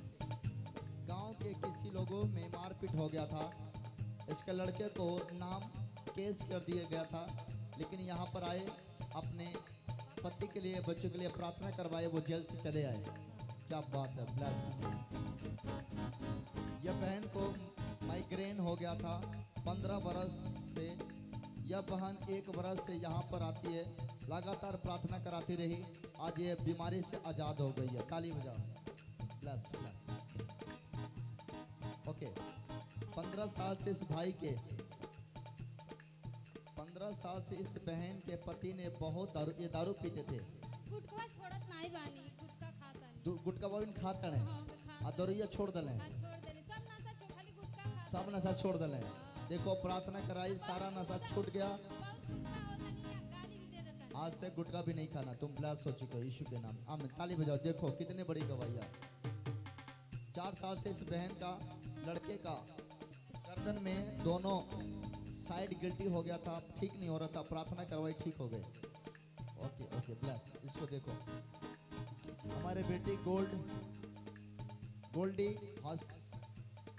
गांव के किसी लोगों में मारपीट हो गया था। इसके लड़के को नाम केस कर दिया गया था, लेकिन यहाँ पर आए, अपने पति के लिए, बच्चों के लिए प्रार्थना करवाए, वो जेल से चले आए। क्या बात है, ब्लेस। यह बहन को माइग्रेन हो गया था 15 बरस से। यह बहन 1 बरस से यहाँ पर आती है, लगातार प्रार्थना कराती रही, आज ये बीमारी से आज़ाद हो गई है। ताली बजाओ, ब्लेस ब्लेस। ओके, 15 साल से इस भाई के, 15 साल से इस बहन के पति ने बहुत दारू पीते थे। गुटखा छोड़त नाही बानी, गुटखा खाता गुटखा बाबिन खात है, आ दरुइया छोड़ दले, छोड़ देले सब नशा खाली गुटखा खा। सब नशा छोड़ दले। देखो प्रार्थना कराई, सारा नशा छूट गया, बहुत गुस्सा होता नहीं, गाली भी दे देता। आज से गुटखा भी नहीं खाना। तुम ब्लेस हो चुके हो यीशु के नाम। आमीन। ताली बजाओ। देखो कितनी बड़ी गवाही। 4 साल से इस बहन का, लड़के का गर्दन में दोनों साइड गिल्टी हो गया था, ठीक नहीं हो रहा था, प्रार्थना करवाई, ठीक हो गए। Okay okay bless. इसको देखो, हमारे बेटी गोल्डी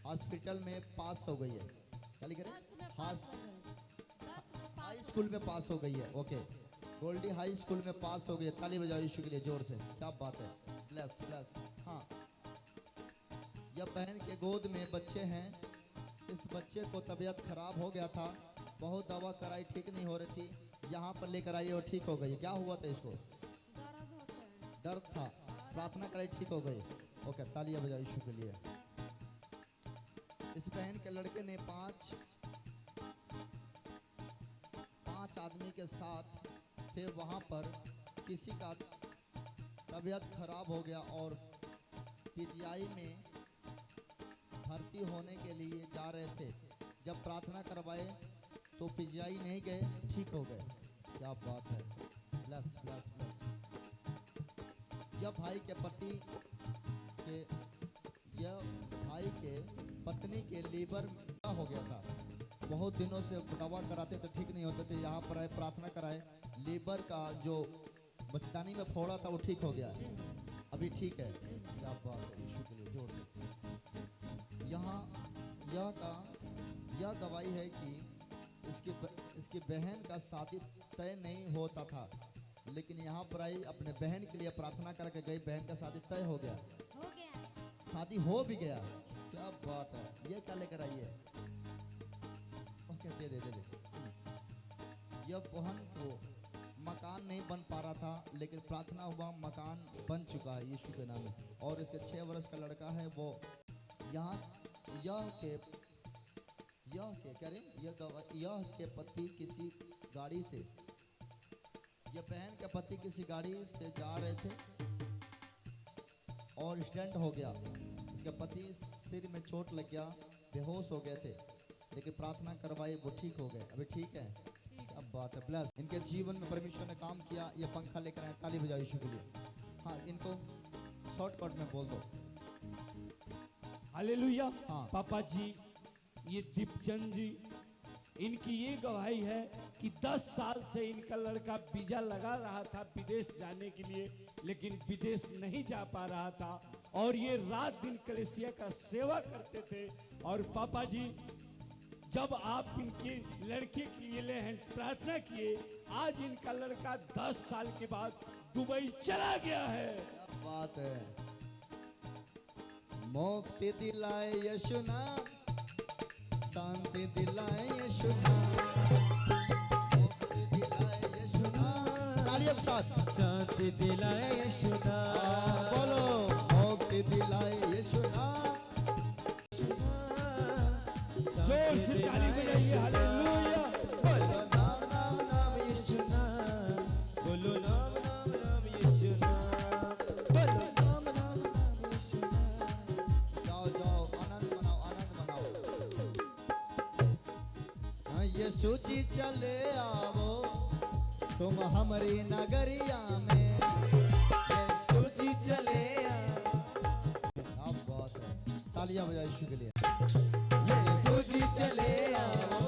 हॉस्पिटल में पास हो गई है। क्या लिख रहे? हाई स्कूल में पास हो गई है। ओके, गोल्डी हाई स्कूल में पास हो गई है। ताली बजाओ यीशु के लिए जोर से। क्या बात है, ब्लेस ब्लेस। हाँ, यह बहन के गोद में बच्चे हैं। इस बच्चे को तबीयत खराब हो गया था, बहुत दवा कराई, ठीक नहीं हो रही थी, यहाँ पर लेकर आई और ठीक हो गई। क्या हुआ था इसको? दर्द था, प्रार्थना कराई, ठीक हो गई। ओके, तालियां बजाओ यीशु के लिए। इस बहन के लड़के ने 5 आदमी के साथ थे, वहाँ पर किसी का तबीयत खराब हो गया और पीजीआई में भर्ती होने के लिए जा रहे थे। जब प्रार्थना करवाए तो पीजीआई नहीं गए, ठीक हो गए। क्या बात है, ब्लेस ब्लेस ब्लेस। यह भाई के पत्नी के लीवर हो गया था, बहुत दिनों से दवा कराते तो ठीक नहीं होते थे, यहाँ पर आए, प्रार्थना कराए, लीवर का जो बचदानी में फोड़ा था वो ठीक हो गया, अभी ठीक है। क्या बात है, यीशु के लिए जोड़ दो। यहाँ यह गवाही है कि इसकी बहन का शादी तय नहीं होता था, लेकिन यहाँ पर आई, अपने बहन के लिए प्रार्थना करके गई, बहन का शादी तय हो गया, शादी हो भी गया। क्या बात है, ये क्या लेकर आई है? ओके, दे दे। यह बहन को मकान नहीं बन पा रहा था, लेकिन प्रार्थना हुआ मकान बन चुका है यीशु के नाम में। और इसके 6 वर्ष का लड़का है, वो यहाँ यह के पति किसी गाड़ी से, यह बहन के पति किसी गाड़ी से जा रहे थे और एक्सीडेंट हो गया। इसके पति सिर में चोट लग गया, बेहोश हो गए थे, लेकिन प्रार्थना करवाई, वो ठीक हो गए। अभी ठीक है, अब बात है ब्लेस। इनके जीवन में परमेश्वर ने काम किया। ये पंखा लेकर आए, ताली बजाओ यीशु के लिए। हाँ, इनको शॉर्टकट में बोल दो। हालेलुया। हाँ। पापा जी, ये दीपचंद जी, इनकी ये गवाही है कि 10 साल से इनका लड़का वीजा लगा रहा था विदेश जाने के लिए, लेकिन विदेश नहीं जा पा रहा था। और ये रात दिन कलीसिया का सेवा करते थे। और पापा जी, जब आप इनके लड़के के लिए प्रार्थना किए, आज इनका लड़का 10 साल के बाद दुबई चला गया है। क्या बात है। मुक्ति दिलाए यीशु नाम, शांति दिलाए यीशु नाम, मुक्ति दिलाए यीशु नाम। तालियों के साथ शांति दिलाए यीशु नाम। बोलो, मुक्ति दिलाए यीशु नाम। जोर से ताली बजाइए। हालेलुया। बोलो नाम नाम नाम यीशु नाम, बोलो नाम नाम नाम यीशु नाम, बोलो नाम नाम नाम यीशु नाम। जाओ जाओ, आनंद मनाओ, आनंद मनाओ। हाँ, यीशु जी चले आओ तुम हमारी नगरिया में, यीशु जी चले आओ। क्या बात है, तालियां बजाओ यीशु के लिए। यीशु जी चले आओ।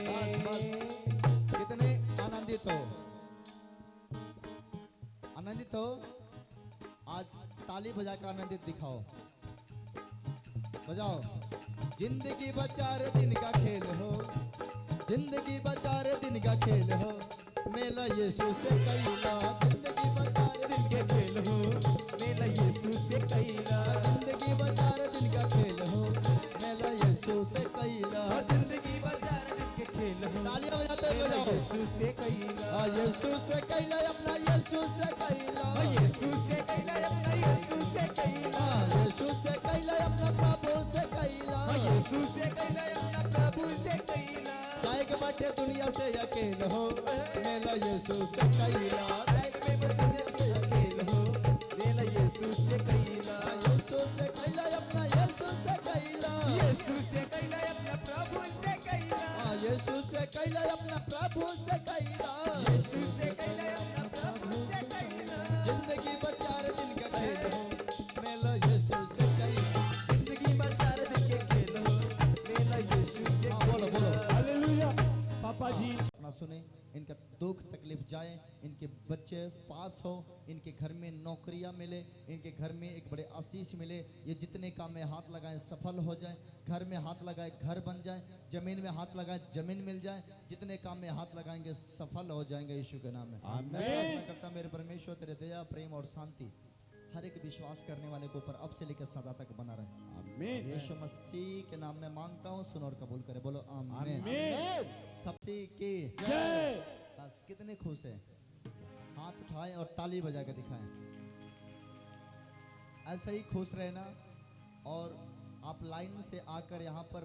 बस बस, कितने आनंदित हो, आनंदित हो। आज ताली बजा कर आनंदित दिखाओ, बजाओ। जिंदगी बचार दिन का खेल हो, जिंदगी बचार दिन का खेल हो, मेला यीशु से कैला। जिंदगी बचार दिन के खेल हो, मेला यीशु से कैला। जिंदगी बचार दिन का खेल हो, मेला यीशु से कैला। जिंदगी बचार दिन के खेल हो। तालियां बजाते हुए बजाओ। यीशु से कैला, यीशु से कैला, अपना यीशु से कैला। यीशु से कैला, अपना यीशु से कैला, यीशु से कैला, अपना प्रभु से कैला। यीशु से कैला, अपना प्रभु से कैला। जाए के बैठे दुनिया से अकेल हो, मेला यीशु से कैला। जाए के बैठे दुनिया से अकेल हो, मेला यीशु से कैला, यीशु से कैला, अपना यीशु से कैला। यीशु से कैला, अपना प्रभु से कैला, यीशु से कैला, अपना प्रभु से कैला। यीशु से कैला, अपना प्रभु से कैला। जिंदगी बचार दिन का खेल हो, मेला यीशु से कैला। जिंदगी बचार दिन के खेल हो, मेला यीशु से हाँ, बोलो बोलो। हालेलुया। पापा जी, अपना सुने, इनका दुख तकलीफ जाए, इनके बच्चे पास हो, इनके घर में नौकरियां मिले, इनके घर में एक बड़े आशीष मिले। ये जितने काम में हाथ लगाएं सफल हो जाए, घर में हाथ लगाए घर बन जाए, जमीन में हाथ लगाए जमीन मिल जाए। जितने काम में हाथ लगाएंगे सफल हो जाएंगे यीशु के नाम में। आमीन। मैं प्रार्थना करता हूं, मेरे परमेश्वर तेरे दया प्रेम और शांति हर एक विश्वास करने वाले के ऊपर अब से लेकर सदा तक बना रहे। आमीन। यीशु मसीह के नाम में मांगता हूँ, सुन और कबूल करे। बोलो आमीन। आमीन। सबसे की जय। बस कितने खुश हैं, हाथ उठाएं और ताली बजा के दिखाएं। ऐसे ही खुश रहना। और आप लाइन से आकर यहाँ पर